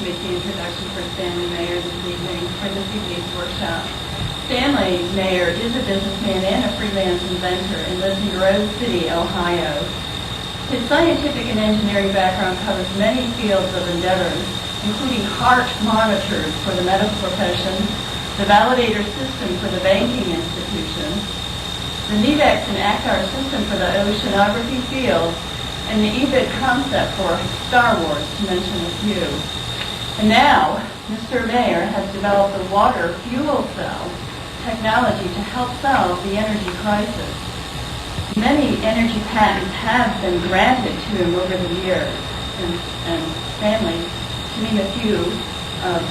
to make the introduction for Stanley Meyer this evening for this evening's workshop. Stanley Meyer is a businessman and a freelance inventor and lives in Rose City, Ohio. His scientific and engineering background covers many fields of endeavors, including heart monitors for the medical profession, the validator system for the banking institution, the NEVEX and ACTAR system for the oceanography field, and the EBIT concept for Star Wars, to mention a few. And now, Mr. Meyer has developed a water fuel cell technology to help solve the energy crisis. Many energy patents have been granted to him over the years, and Stanley, to name a few of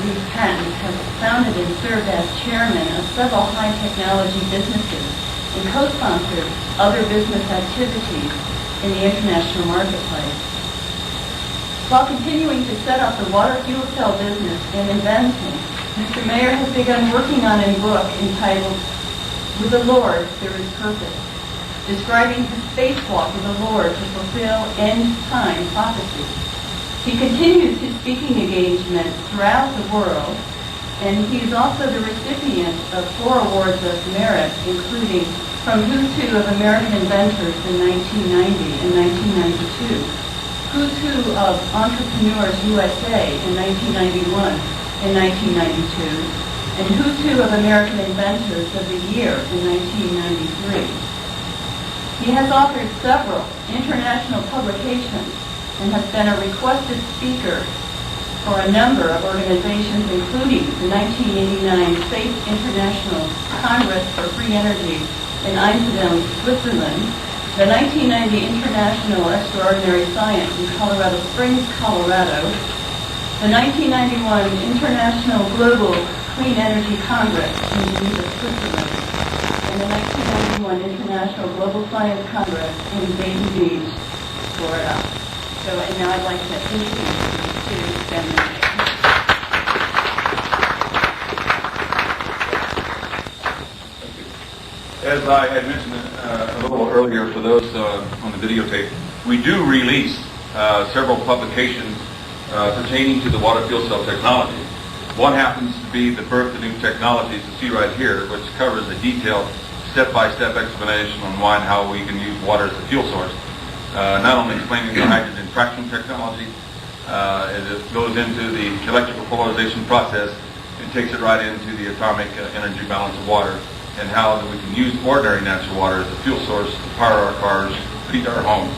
these patents, has founded and served as chairman of several high-technology businesses and co-sponsored other business activities in the international marketplace. While continuing to set up the water fuel cell business and inventing, Mr. Meyer has begun working on a book entitled With the Lord There is Purpose, describing his spacewalk with the Lord to fulfill end-time prophecy. He continues his speaking engagements throughout the world, and he is also the recipient of 4 awards of merit, including from Who's Who of American Inventors in 1990 and 1992, Who's Who of Entrepreneurs USA in 1991 and 1992, and Who's Who of American Inventors of the Year in 1993. He has authored several international publications and has been a requested speaker for a number of organizations, including the 1989 Safe International Congress for Free Energy in Einsiedeln, Switzerland, the 1990 International Extraordinary Science in Colorado Springs, Colorado, the 1991 International Global Clean Energy Congress in Geneva, Switzerland, and the 1991 International Global Science Congress in Dayton Beach, Florida. So, and now I'd like to introduce you to Stanley Meyer. As I had mentioned a little earlier for those on the videotape, we do release several publications pertaining to the water fuel cell technology. One happens to be the Birth of New Technologies, you see right here, which covers a detailed step-by-step explanation on why and how we can use water as a fuel source. Not only explaining the hydrogen fraction technology, it goes into the electrical polarization process and takes it right into the atomic energy balance of water, and how that we can use ordinary natural water as a fuel source to power our cars, heat our homes,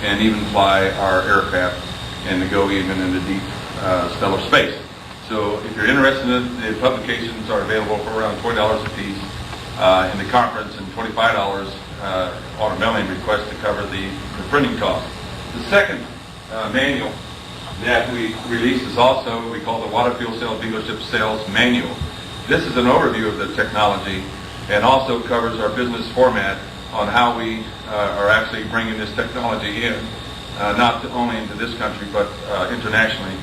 and even fly our aircraft, and to go even into deep stellar space. So if you're interested in it, the publications are available for around $20 a piece in the conference, and $25 on a mailing request to cover the printing cost. The second manual that we release is also, we call the Water Fuel Cell Dealership Sales Manual. This is an overview of the technology and also covers our business format on how we are actually bringing this technology in, not only into this country, but internationally.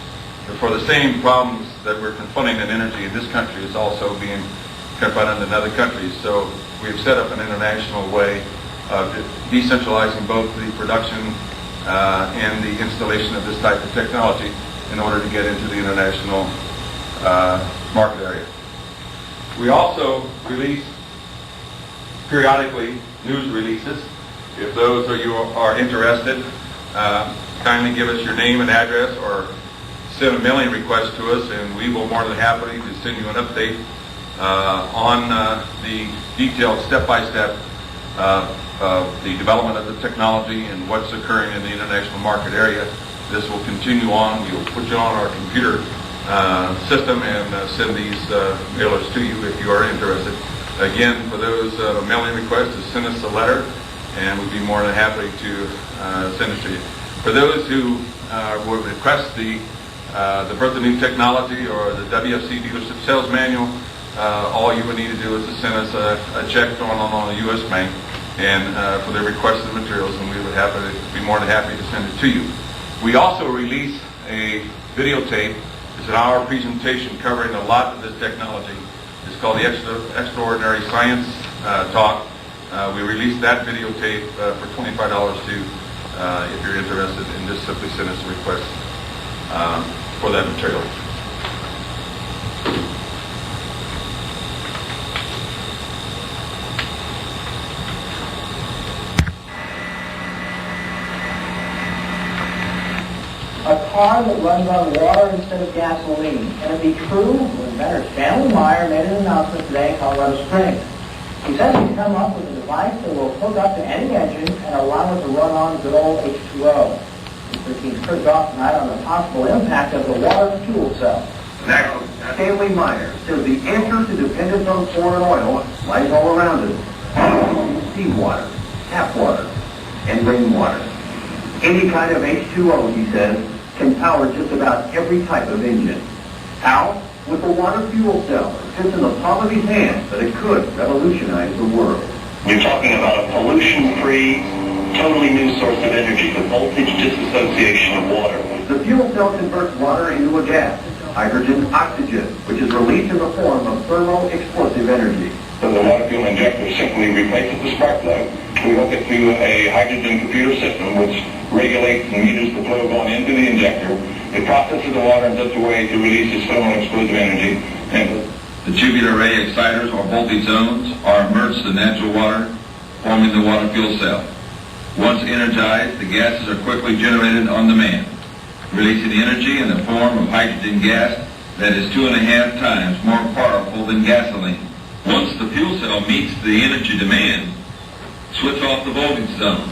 For the same problems that we're confronting in energy in this country is also being confronted in other countries. So we've set up an international way of decentralizing both the production and the installation of this type of technology in order to get into the international market area. We also release periodically news releases. If those of you are interested, kindly give us your name and address or send a mailing request to us, and we will more than happily to send you an update on the detailed step-by-step of the development of the technology and what's occurring in the international market area. This will continue on. We will put you on our computer system and send these mailers to you if you are interested. Again, for those mailing requests, send us a letter, and we'd be more than happy to send it to you. For those who would request the Birth of New Technology or the WFC Dealership Sales Manual, all you would need to do is to send us a check on a U.S. bank and for the requested materials, and we would be more than happy to send it to you. We also release a videotape. It's an hour presentation covering a lot of this technology. It's called the Extraordinary Science Talk. We released that videotape for $25 too, if you're interested, and just simply send us a request. for that material. A car that runs on water instead of gasoline. Can it be true? Well, inventor Stanley Meyer made an announcement today in Colorado Springs. He says he's come up with a device that will hook up to any engine and allow it to run on good old H2O. He's pretty off tonight on the possible impact of the water fuel cell. Next, Stanley Meyer says the answer to dependence on foreign oil lies all around us. Seawater, tap water, and rainwater. Any kind of H2O, he says, can power just about every type of engine. How? With a water fuel cell. It fits in the palm of his hand, but it could revolutionize the world. You're talking about a pollution-free, totally new source of energy, the voltage disassociation of water. The fuel cell converts water into a gas, hydrogen oxygen, which is released in the form of thermo-explosive energy. So the water fuel injector simply replaces the spark plug. We hook it to a hydrogen computer system which regulates and meters the flow going into the injector. It processes the water in such a way to release its thermo-explosive energy. And the tubular array exciters or voltage zones are immersed in natural water, forming the water fuel cell. Once energized, the gases are quickly generated on demand, releasing energy in the form of hydrogen gas that is 2.5 times more powerful than gasoline. Once the fuel cell meets the energy demand, switch off the voltage zone,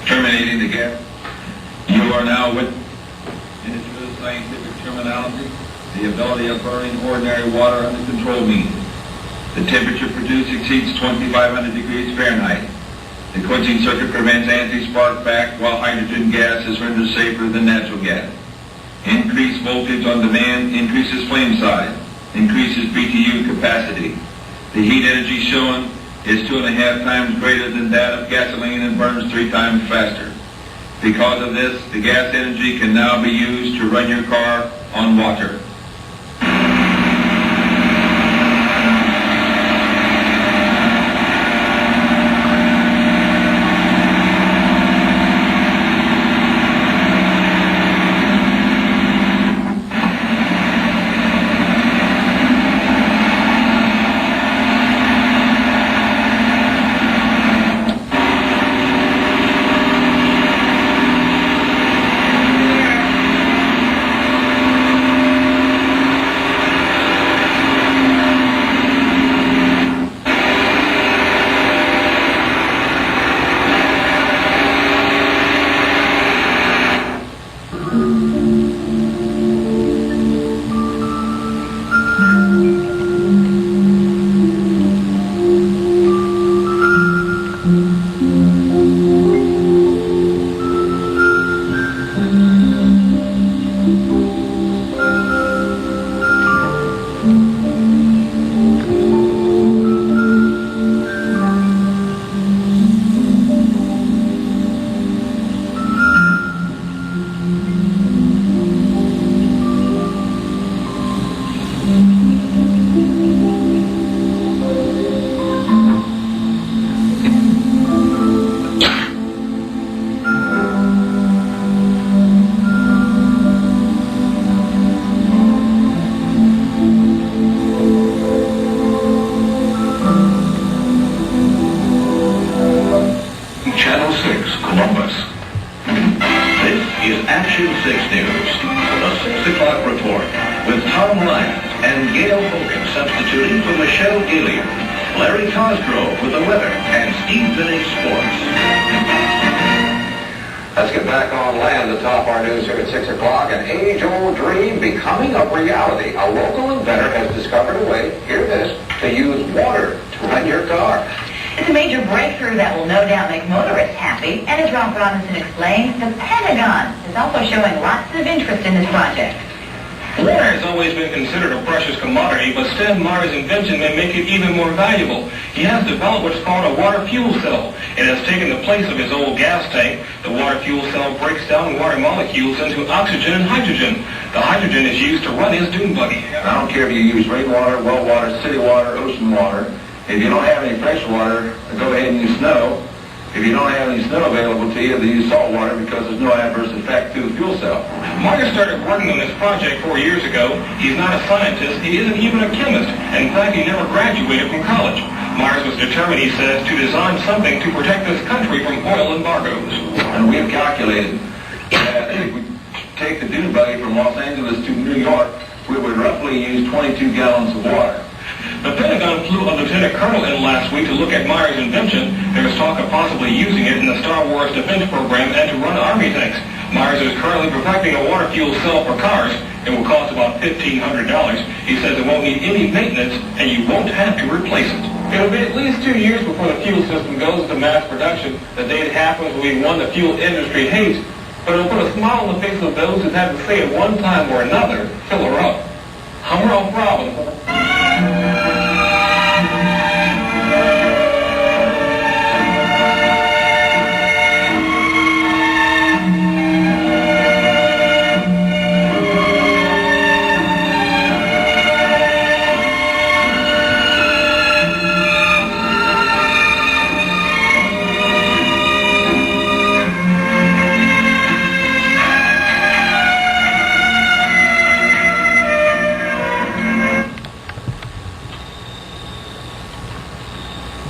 terminating the gas. You are now with, in its real scientific terminology, the ability of burning ordinary water under controlled means. The temperature produced exceeds 2,500 degrees Fahrenheit. The quenching circuit prevents anti-spark back while hydrogen gas is rendered safer than natural gas. Increased voltage on demand increases flame size, increases BTU capacity. The heat energy shown is 2.5 times greater than that of gasoline and burns 3 times faster. Because of this, the gas energy can now be used to run your car on water. Let's get back on land atop our news here at 6 o'clock. An age-old dream becoming a reality. A local inventor has discovered a way, hear this, to use water to run your car. It's a major breakthrough that will no doubt make motorists happy. And as Ralph Robinson explains, the Pentagon is also showing lots of interest in this project. Water has always been considered a precious commodity, but Stan Meyer's invention may make it even more valuable. He has developed what's called a water fuel cell. It has taken the place of his old gas tank. The water fuel cell breaks down water molecules into oxygen and hydrogen. The hydrogen is used to run his dune buggy. I don't care if you use rainwater, well water, city water, ocean water. If you don't have any fresh water, go ahead and use snow. If you don't have any snow available to you, they use salt water because there's no adverse effect to the fuel cell. Meyer started working on this project 4 years ago. He's not a scientist. He isn't even a chemist. And in fact, he never graduated from college. Myers was determined, he says, to design something to protect this country from oil embargoes. And we have calculated that if we take the dune buggy from Los Angeles to New York, we would roughly use 22 gallons of water. The Pentagon flew a lieutenant colonel in last week to look at Meyer's invention. There was talk of possibly using it in the Star Wars defense program and to run Army tanks. Myers is currently perfecting a water fuel cell for cars. It will cost about $1,500. He says it won't need any maintenance and you won't have to replace it. It'll be at least 2 years before the fuel system goes into mass production. The day it happens will be one the fuel industry hates, but it'll put a smile on the face of those who've had to say at one time or another, fill her up. Hummer on problem.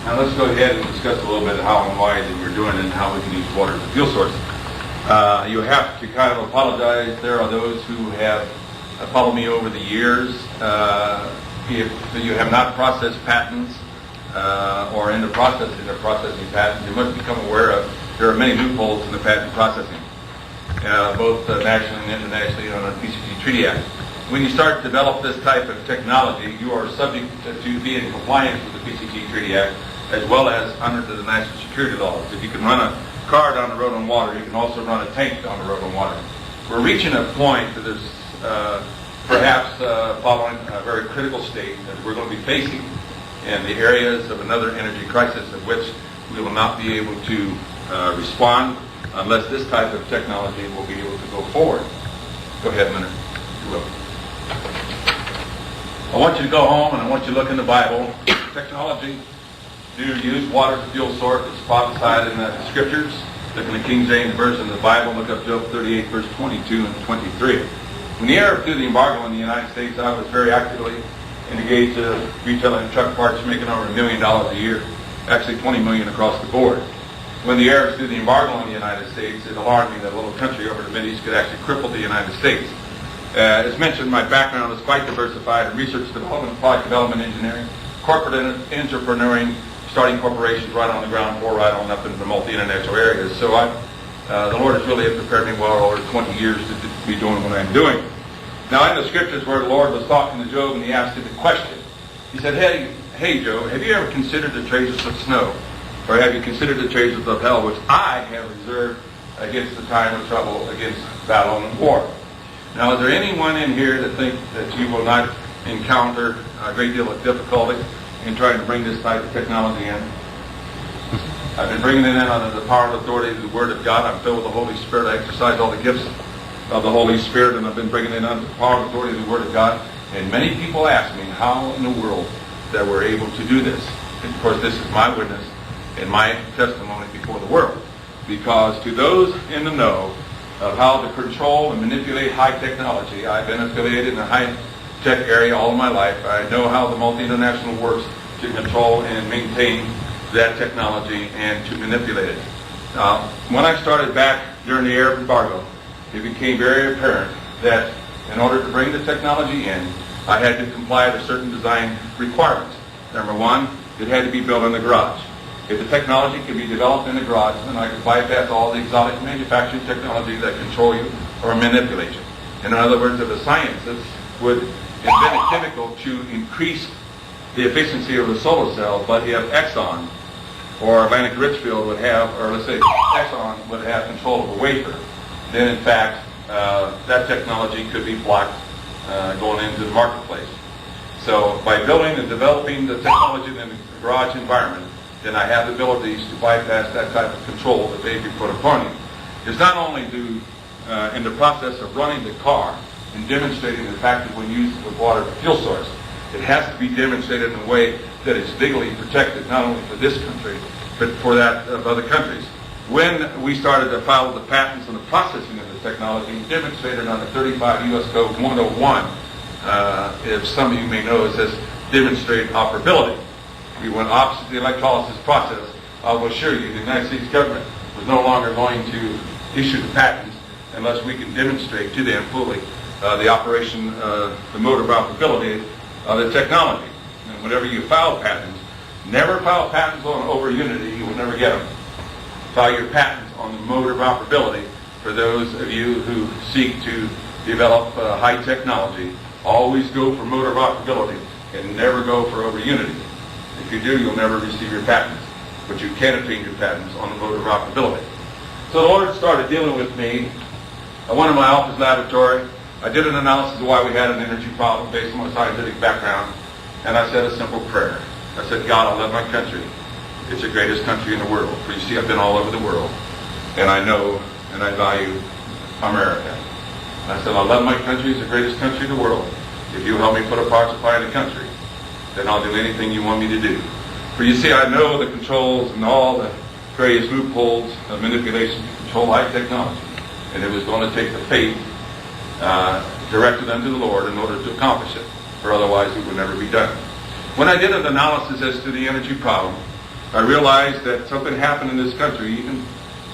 Now let's go ahead and discuss a little bit how and why that we're doing it and how we can use water as a fuel source. You have to kind of apologize. There are those who have followed me over the years. If you have not processed patents or in the processing of processing patents, you must become aware of there are many loopholes in the patent processing, both nationally and internationally under the PCT Treaty Act. When you start to develop this type of technology, you are subject to be in compliance with the PCT Treaty Act, as well as under the national security laws. If you can run a car down the road on water, you can also run a tank down the road on water. We're reaching a point that is perhaps following a very critical state that we're going to be facing in the areas of another energy crisis of which we will not be able to respond unless this type of technology will be able to go forward. Go ahead, Leonard. You will. I want you to go home and I want you to look in the Bible. Technology to use water as a fuel source is prophesied in the scriptures. Look in the King James Version of the Bible. Look up Job 38, verse 22 and 23. When the era through the embargo in the United States, I was very actively engaged retailing truck parts, making over $1 million a year. Actually, $20 million across the board. When the era through the embargo in the United States, it alarmed me that a little country over the Mideast could actually cripple the United States. As mentioned, my background is quite diversified in research development, product development, engineering, corporate entrepreneuring, starting corporations right on the ground floor, right on up into the multi-international areas. So the Lord has really prepared me well over 20 years to be doing what I'm doing. Now, in the scriptures where the Lord was talking to Job and he asked him a question, he said, hey Job, have you ever considered the treasures of snow? Or have you considered the treasures of hell, which I have reserved against the time of trouble, against battle and war? Now, is there anyone in here that thinks that you will not encounter a great deal of difficulty in trying to bring this type of technology in? I've been bringing it in under the power and authority of the Word of God. I'm filled with the Holy Spirit. I exercise all the gifts of the Holy Spirit, and I've been bringing it under the power and authority of the Word of God. And many people ask me how in the world that we're able to do this. And of course, this is my witness and my testimony before the world. Because to those in the know of how to control and manipulate high technology, I've been affiliated in the high-tech area all of my life. I know how the multi-international works to control and maintain that technology and to manipulate it. When I started back during the Arab embargo, it became very apparent that in order to bring the technology in, I had to comply to certain design requirements. Number one, it had to be built in the garage. If the technology can be developed in the garage, then I could bypass all the exotic manufacturing technology that control you or manipulate you. In other words, if the scientists would invent a chemical to increase the efficiency of the solar cell, but if Exxon or Atlantic Richfield would have, or let's say Exxon would have control of a wafer, then in fact that technology could be blocked going into the marketplace. So by building and developing the technology in the garage environment, then I have the abilities to bypass that type of control that may be put upon you. It's not only in the process of running the car and demonstrating the fact that when used with water as a fuel source, it has to be demonstrated in a way that is legally protected, not only for this country, but for that of other countries. When we started to file the patents on the processing of the technology, we demonstrated on the 35 U.S. Code 101, if some of you may know, it says demonstrate operability. We went opposite the electrolysis process. I will assure you the United States government was no longer going to issue the patents unless we can demonstrate to them fully the operation, the mode of operability of the technology. And whenever you file patents, never file patents on over unity, you will never get them. File your patents on the mode of operability for those of you who seek to develop high technology. Always go for mode of operability and never go for over unity. If you do, you'll never receive your patents, but you can obtain your patents on the mode of operability. So the Lord started dealing with me. I went to my office laboratory. I did an analysis of why we had an energy problem based on my scientific background, and I said a simple prayer. I said, God, I love my country. It's the greatest country in the world. For you see, I've been all over the world, and I know and I value America. And I said, I love my country. It's the greatest country in the world. If you help me put a power supply in the country, then I'll do anything you want me to do. For you see, I know the controls and all the various loopholes of manipulation to control high technology. And it was going to take the faith directed unto the Lord in order to accomplish it. For otherwise it would never be done. When I did an analysis as to the energy problem, I realized that something happened in this country,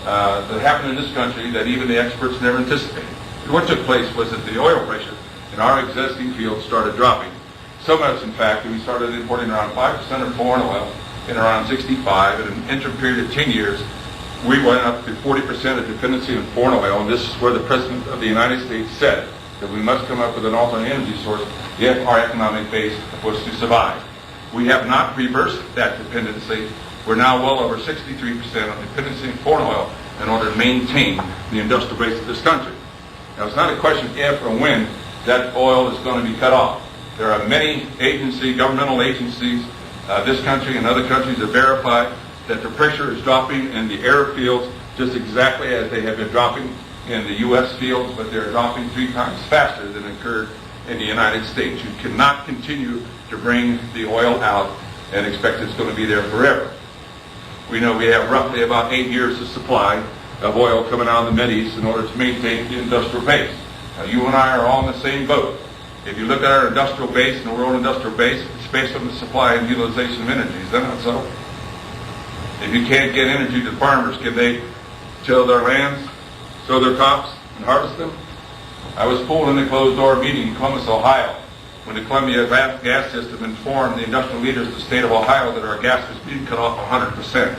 that even the experts never anticipated. What took place was that the oil pressure in our existing field started dropping. So much, in fact, that we started importing around 5% of foreign oil in around 65. In an interim period of 10 years, we went up to 40% of dependency on foreign oil, and this is where the President of the United States said that we must come up with an alternate energy source if our economic base was to survive. We have not reversed that dependency. We're now well over 63% on dependency on foreign oil in order to maintain the industrial base of this country. Now, it's not a question if or when that oil is going to be cut off. There are many governmental agencies, this country and other countries that verify that the pressure is dropping in the airfields just exactly as they have been dropping in the U.S. fields, but they're dropping 3 times faster than occurred in the United States. You cannot continue to bring the oil out and expect it's going to be there forever. We know we have roughly about 8 years of supply of oil coming out of the Mideast in order to maintain the industrial base. Now, you and I are all in the same boat. If you look at our industrial base and the world industrial base, it's based on the supply and utilization of energy. Is that not so? If you can't get energy to farmers, can they till their lands, sow their crops, and harvest them? I was pulled in a closed-door meeting in Columbus, Ohio, when the Columbia gas system informed the industrial leaders of the state of Ohio that our gas was being cut off 100%.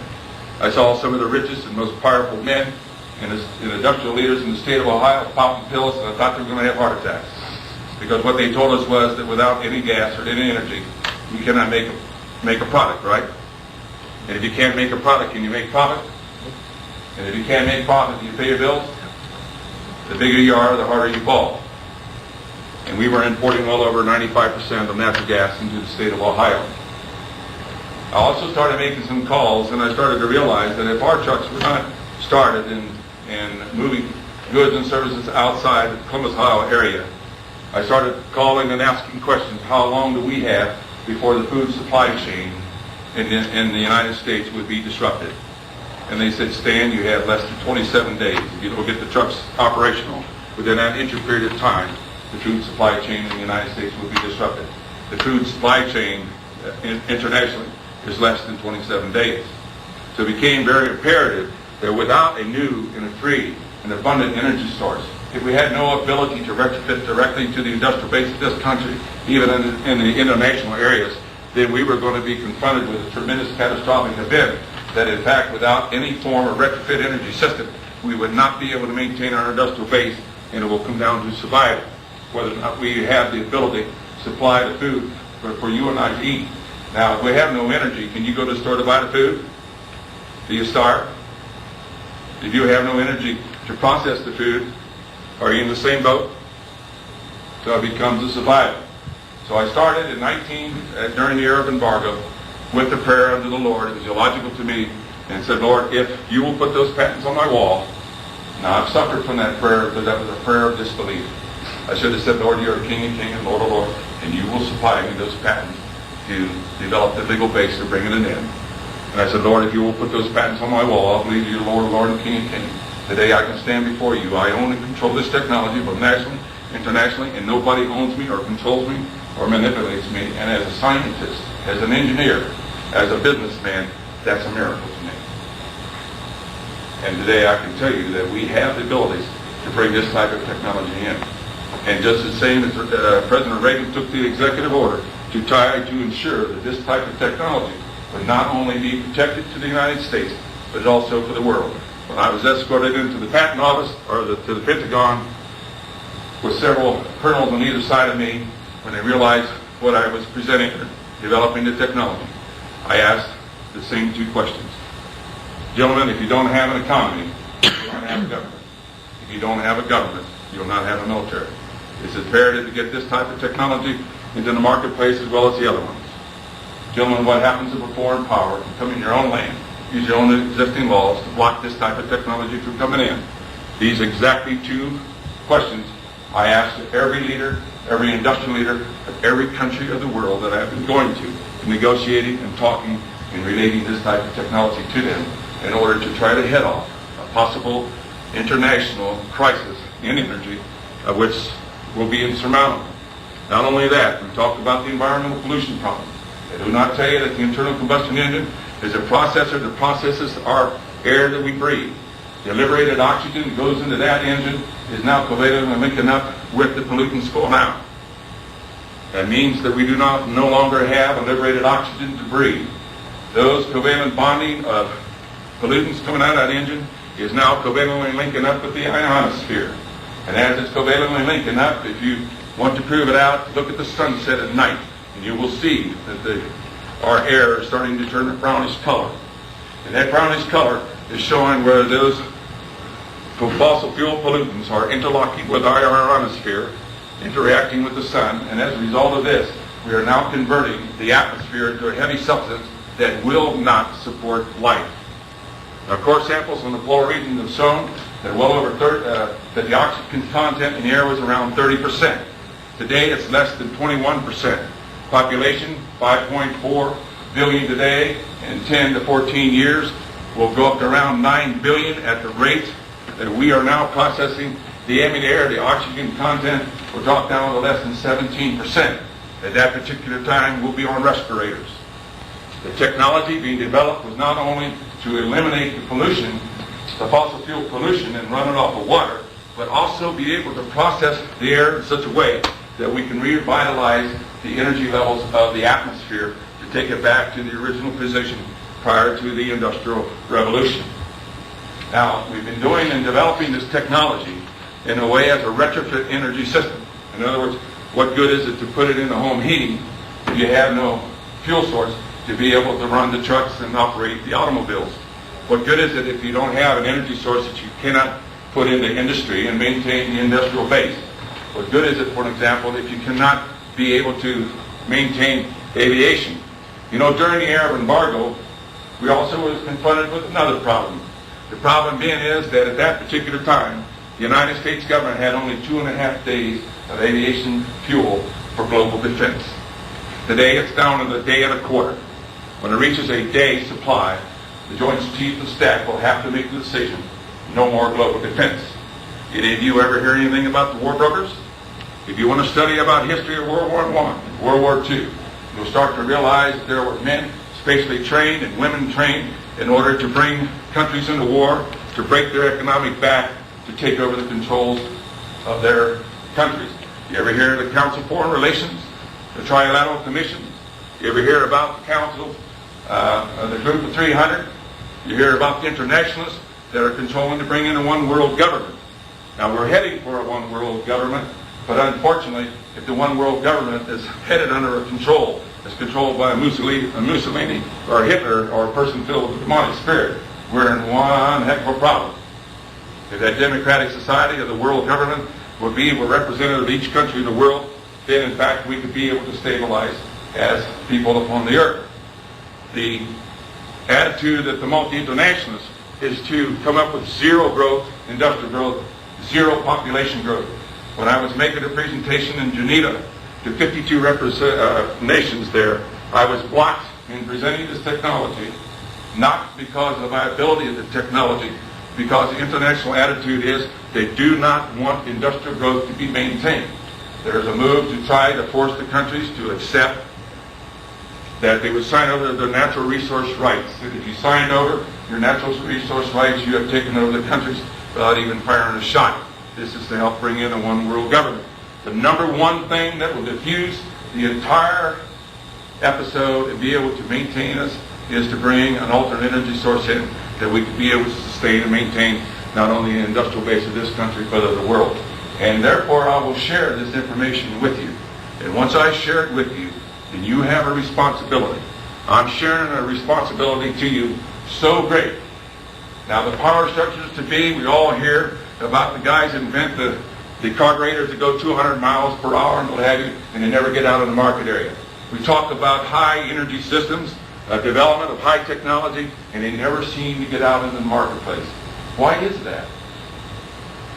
I saw some of the richest and most powerful men and industrial leaders in the state of Ohio popping pills, and I thought they were going to have heart attacks. Because what they told us was that without any gas or any energy, we cannot make a product, right? And if you can't make a product, can you make profit? And if you can't make profit, can you pay your bills? The bigger you are, the harder you fall. And we were importing well over 95% of natural gas into the state of Ohio. I also started making some calls, and I started to realize that if our trucks were not started in moving goods and services outside the Columbus, Ohio area, I started calling and asking questions. How long do we have before the food supply chain in the United States would be disrupted? And they said, Stan, you have less than 27 days. If you don't get the trucks operational within that interim period of time, the food supply chain in the United States would be disrupted. The food supply chain internationally is less than 27 days. So it became very imperative that without a new and a free and abundant energy source, if we had no ability to retrofit directly to the industrial base of this country, even in the international areas, then we were going to be confronted with a tremendous catastrophic event that, in fact, without any form of retrofit energy system, we would not be able to maintain our industrial base, and it will come down to survival, whether or not we have the ability to supply the food for you and I to eat. Now, if we have no energy, can you go to the store to buy the food? Do you starve? If you have no energy to process the food, are you in the same boat? So it becomes a survival. So I started in during the Arab embargo, with the prayer unto the Lord. It was illogical to me, and said, Lord, if you will put those patents on my wall. Now, I've suffered from that prayer because that was a prayer of disbelief. I should have said, Lord, you're a King of Kings and Lord of Lords, and you will supply me those patents to develop the legal base to bring it in. And I said, Lord, if you will put those patents on my wall, I'll believe you're Lord, Lord, and King of Kings. Today I can stand before you. I own and control this technology, both nationally, internationally, and nobody owns me or controls me or manipulates me. And as a scientist, as an engineer, as a businessman, that's a miracle to me. And today I can tell you that we have the abilities to bring this type of technology in. And just the same as President Reagan took the executive order to try to ensure that this type of technology would not only be protected to the United States, but also for the world. When I was escorted into the patent office, or to the Pentagon, with several colonels on either side of me, when they realized what I was presenting, developing the technology, I asked the same two questions. Gentlemen, if you don't have an economy, you don't have a government. If you don't have a government, you'll not have a military. It's imperative to get this type of technology into the marketplace as well as the other ones. Gentlemen, what happens if a foreign power can come in your own land, use your own existing laws to block this type of technology from coming in? These exactly two questions I asked every leader, every industrial leader of every country of the world that I've been going to, negotiating and talking and relating this type of technology to them in order to try to head off a possible international crisis in energy, which will be insurmountable. Not only that, we talked about the environmental pollution problem. They do not tell you that the internal combustion engine is a processor that processes our air that we breathe. The liberated oxygen that goes into that engine is now covalently linking up with the pollutants going out. That means that we do not no longer have a liberated oxygen to breathe. Those covalent bonding of pollutants coming out of that engine is now covalently linking up with the ionosphere. And as it's covalently linking up, if you want to prove it out, look at the sunset at night, and you will see that our air is starting to turn a brownish color. And that brownish color is showing where those fossil fuel pollutants are interlocking with our ionosphere, interacting with the sun, and as a result of this, we are now converting the atmosphere into a heavy substance that will not support life. Now, core samples on the polar region have shown that that the oxygen content in the air was around 30%. Today, it's less than 21%. Population, 5.4 billion today. In 10 to 14 years, will go up to around 9 billion at the rate that we are now processing the ambient air. The oxygen content will drop down to less than 17%. At that particular time, we'll be on respirators. The technology being developed was not only to eliminate the pollution, the fossil fuel pollution, and run it off of water, but also be able to process the air in such a way that we can revitalize the energy levels of the atmosphere to take it back to the original position prior to the Industrial Revolution. Now, we've been doing and developing this technology in a way as a retrofit energy system. In other words, what good is it to put it into home heating if you have no fuel source to be able to run the trucks and operate the automobiles? What good is it if you don't have an energy source that you cannot put into industry and maintain the industrial base? What good is it, for example, if you cannot be able to maintain aviation? You know, during the era of embargo, we also was confronted with another problem. The problem being is that at that particular time, the United States government had only 2.5 days of aviation fuel for global defense. Today, it's down to the day and a quarter. When it reaches a day supply, the Joint Chiefs of Staff will have to make the decision, no more global defense. Did any of you ever hear anything about the war brokers? If you want to study about history of World War I, World War II, you'll start to realize that there were men spatially trained and women trained in order to bring countries into war, to break their economic back, to take over the controls of their countries. You ever hear of the Council of Foreign Relations, the Trilateral Commission? You ever hear about the Council of the Group of 300? You hear about the internationalists that are controlling to bring in a one world government. Now, we're heading for a one world government, but unfortunately, if the one world government is headed under a control, is controlled by a Mussolini or a Hitler or a person filled with the demonic spirit, we're in one heck of a problem. If that democratic society of the world government would be a representative of each country in the world, then in fact we could be able to stabilize as people upon the earth. The attitude that the multi-internationalists is to come up with zero growth, industrial growth, zero population growth. When I was making a presentation in Geneva to 52 nations there, I was blocked in presenting this technology not because of the viability of the technology, because the international attitude is they do not want industrial growth to be maintained. There's a move to try to force the countries to accept that they would sign over their natural resource rights. That if you signed over your natural resource rights, you have taken over the countries without even firing a shot. This is to help bring in a one world government. The number one thing that will diffuse the entire episode and be able to maintain us is to bring an alternate energy source in that we could be able to sustain and maintain not only the industrial base of this country but of the world. And therefore I will share this information with you. And once I share it with you, then you have a responsibility. I'm sharing a responsibility to you so great. Now the power structures to be, we all hear about the guys that invent the carburetors that go 200 miles per hour and what have you, and they never get out of the market area. We talk about high energy systems, development of high technology, and they never seem to get out in the marketplace. Why is that?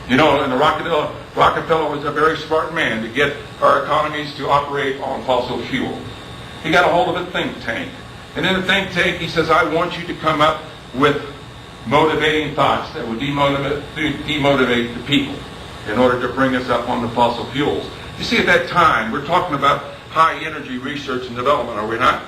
You know, and Rockefeller was a very smart man to get our economies to operate on fossil fuel. He got a hold of a think tank. And in the think tank, he says, I want you to come up with motivating thoughts that would demotivate the people in order to bring us up on the fossil fuels. You see, at that time, we're talking about high energy research and development, are we not?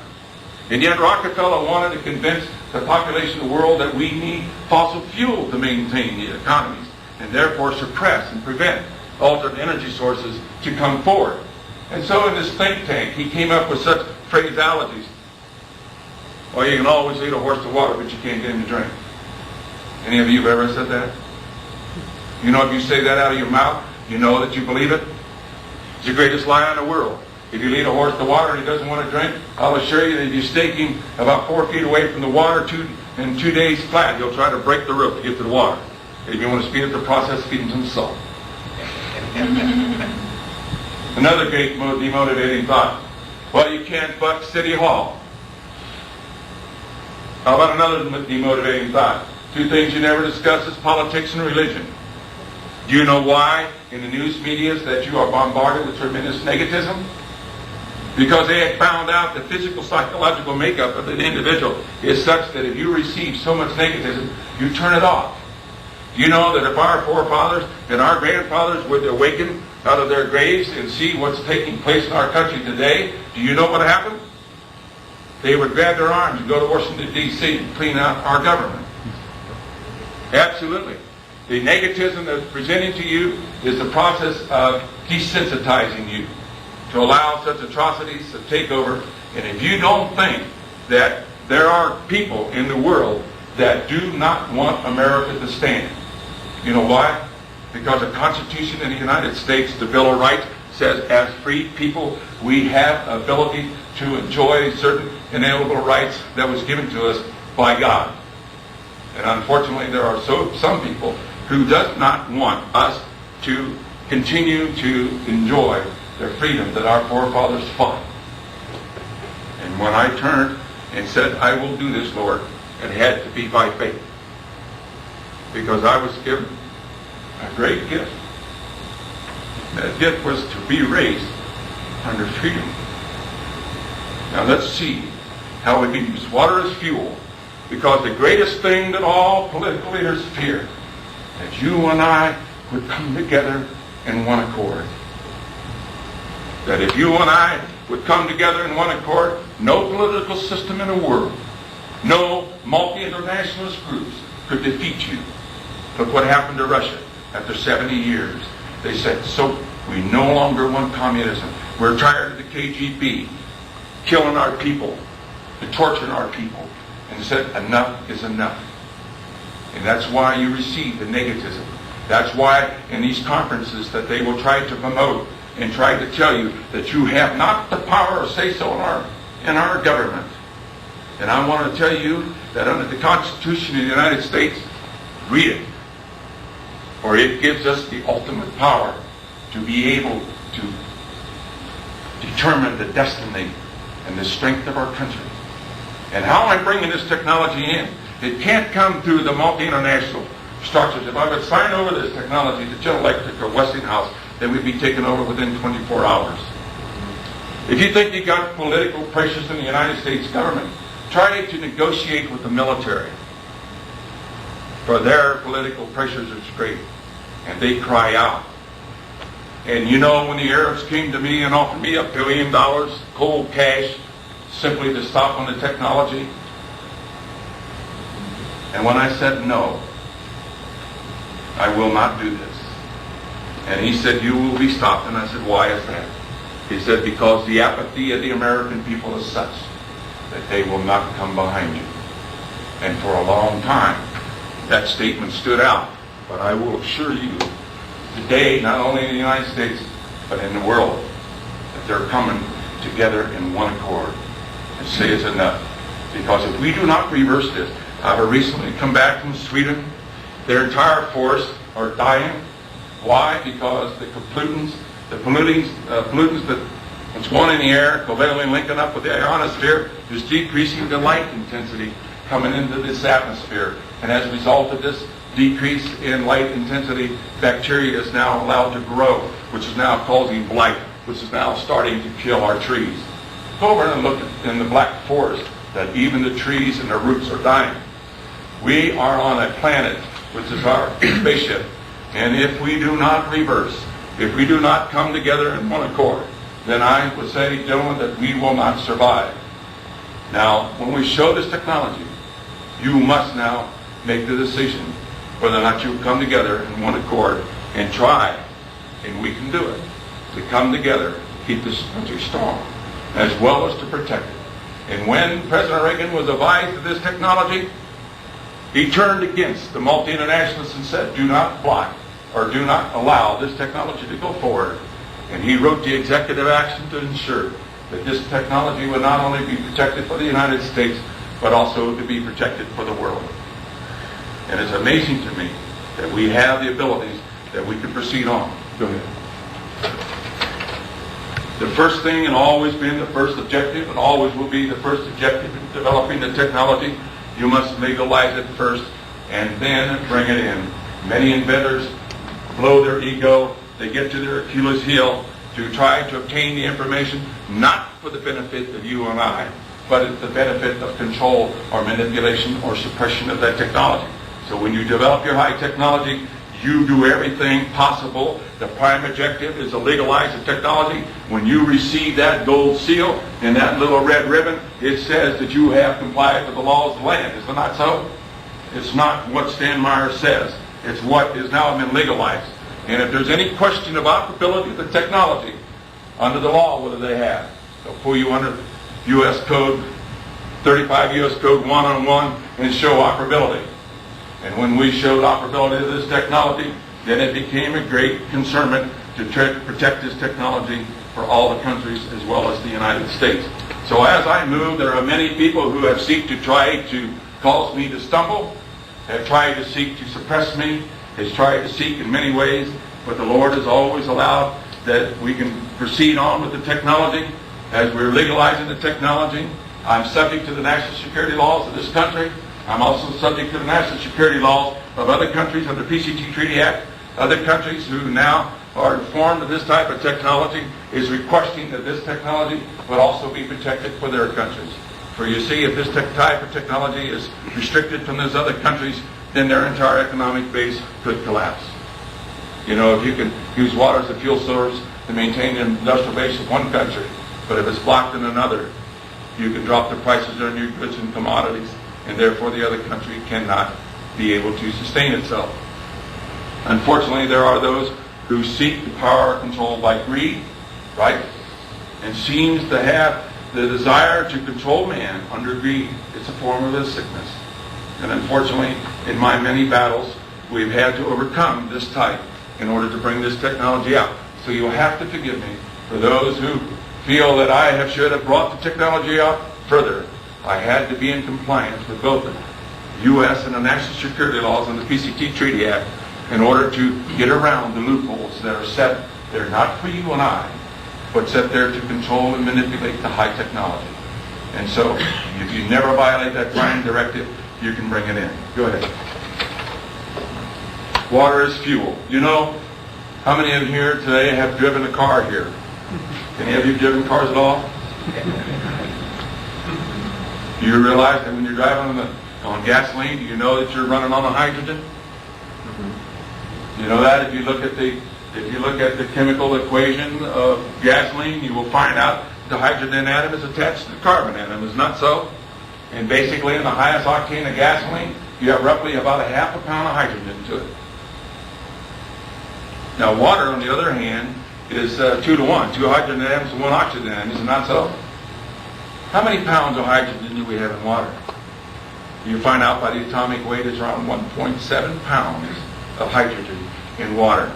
And yet Rockefeller wanted to convince the population of the world that we need fossil fuel to maintain the economies, and therefore suppress and prevent alternate energy sources to come forward. And so in this think tank, he came up with such phraseologies. Well, you can always lead a horse to water, but you can't get him to drink. Any of you have ever said that? You know, if you say that out of your mouth, you know that you believe it. It's the greatest lie in the world. If you lead a horse to water and he doesn't want to drink, I'll assure you that if you stake him about 4 feet away from the water in 2 days flat, he'll try to break the rope to get to the water. If you want to speed up the process, feed him some salt. Another great demotivating thought. Well, you can't buck City Hall. How about another demotivating thought? 2 things you never discuss is politics and religion. Do you know why in the news medias that you are bombarded with tremendous negativism? Because they had found out the physical, psychological makeup of the individual is such that if you receive so much negativism, you turn it off. Do you know that if our forefathers and our grandfathers would awaken out of their graves and see what's taking place in our country today, do you know what happened? They would grab their arms and go to Washington, D.C. and clean out our government. Absolutely. The negativism that's presented to you is the process of desensitizing you to allow such atrocities to take over. And if you don't think that there are people in the world that do not want America to stand, you know why? Because the Constitution in the United States, the Bill of Rights, says as free people we have ability to enjoy certain inalienable rights that was given to us by God. And unfortunately there are some people who does not want us to continue to enjoy the freedom that our forefathers fought. And when I turned and said, I will do this, Lord, it had to be by faith. Because I was given a great gift. That gift was to be raised under freedom. Now let's see how we can use water as fuel. Because the greatest thing that all political leaders fear, that you and I would come together in one accord. That if you and I would come together in one accord, no political system in the world, no multi-internationalist groups could defeat you. Look what happened to Russia after 70 years. They said, so we no longer want communism. We're tired of the KGB killing our people, and torturing our people. And said, enough is enough. And that's why you receive the negativism. That's why in these conferences that they will try to promote and try to tell you that you have not the power of say-so in our government. And I want to tell you that under the Constitution of the United States, read it. For it gives us the ultimate power to be able to determine the destiny and the strength of our country. And how I'm bringing this technology in, it can't come through the multi-international structures. If I would sign over this technology to General Electric or Westinghouse, then we'd be taken over within 24 hours. If you think you got political pressures in the United States government, try to negotiate with the military, for their political pressures are great, and they cry out. And you know, when the Arabs came to me and offered me $1 billion, cold cash, simply to stop on the technology, and when I said no, I will not do this. And he said, you will be stopped. And I said, why is that? He said, because the apathy of the American people is such that they will not come behind you. And for a long time, that statement stood out. But I will assure you, today, not only in the United States, but in the world, that they're coming together in one accord and say it's enough. Because if we do not reverse this, I've recently come back from Sweden. Their entire forests are dying. Why? Because the pollutants that's going in the air, covalently linking up with the ionosphere, is decreasing the light intensity coming into this atmosphere. And as a result of this decrease in light intensity, bacteria is now allowed to grow, which is now causing blight, which is now starting to kill our trees. Go over and look in the black forest that even the trees and their roots are dying. We are on a planet, which is our spaceship, and if we do not reverse, if we do not come together in one accord, then I would say, gentlemen, that we will not survive. Now, when we show this technology, you must now make the decision whether or not you come together in one accord and try, and we can do it, to come together to keep this country strong, as well as to protect it. And when President Reagan was advised of this technology, he turned against the multi-internationalists and said, do not block or do not allow this technology to go forward. And he wrote the executive action to ensure that this technology would not only be protected for the United States, but also to be protected for the world. And it's amazing to me that we have the abilities that we can proceed on. Go ahead. The first thing, and always been the first objective, and always will be the first objective in developing the technology, you must legalize it first and then bring it in. Many inventors blow their ego, they get to their Achilles heel to try to obtain the information, not for the benefit of you and I, but at the benefit of control or manipulation or suppression of that technology. So when you develop your high technology, you do everything possible. The prime objective is to legalize the technology. When you receive that gold seal and that little red ribbon, it says that you have complied with the laws of the land. Is it not so? It's not what Stanley Meyer says. It's what has now been legalized. And if there's any question of operability of the technology under the law, whether they have, they'll pull you under U.S. Code 35 U.S. Code 101 and show operability. And when we showed operability of this technology, then it became a great concern to try to protect this technology for all the countries as well as the United States. So as I move, there are many people who have seek to try to cause me to stumble, have tried to seek to suppress me, has tried to seek in many ways, but the Lord has always allowed that we can proceed on with the technology. As we're legalizing the technology, I'm subject to the national security laws of this country. I'm also subject to the national security laws of other countries under the PCT Treaty Act. Other countries who now are informed of this type of technology is requesting that this technology would also be protected for their countries. For you see, if this type of technology is restricted from those other countries, then their entire economic base could collapse. You know, if you can use water as a fuel source to maintain the industrial base of one country, but if it's blocked in another, you can drop the prices on your goods and commodities, and therefore the other country cannot be able to sustain itself. Unfortunately, there are those who seek the power controlled by greed, right? And seems to have the desire to control man under greed. It's a form of a sickness. And unfortunately, in my many battles, we've had to overcome this type in order to bring this technology out. So you'll have to forgive me for those who feel that I should have brought the technology out further. I had to be in compliance with both the U.S. and the national security laws and the PCT Treaty Act in order to get around the loopholes that are set there not for you and I, but set there to control and manipulate the high technology. And so, if you never violate that prime directive, you can bring it in. Go ahead. Water is fuel. You know, how many of you here today have driven a car here? Any of you driven cars at all? Do you realize that when you're driving on gasoline, do you know that you're running on a hydrogen? You know that if you look at the chemical equation of gasoline, you will find out the hydrogen atom is attached to the carbon atom. Is not so? And basically, in the highest octane of gasoline, you have roughly about a half a pound of hydrogen to it. Now, water, on the other hand, is 2 to 1. 2 hydrogen atoms to 1 oxygen atom. Is it not so? How many pounds of hydrogen do we have in water? You find out by the atomic weight is around 1.7 pounds of hydrogen in water.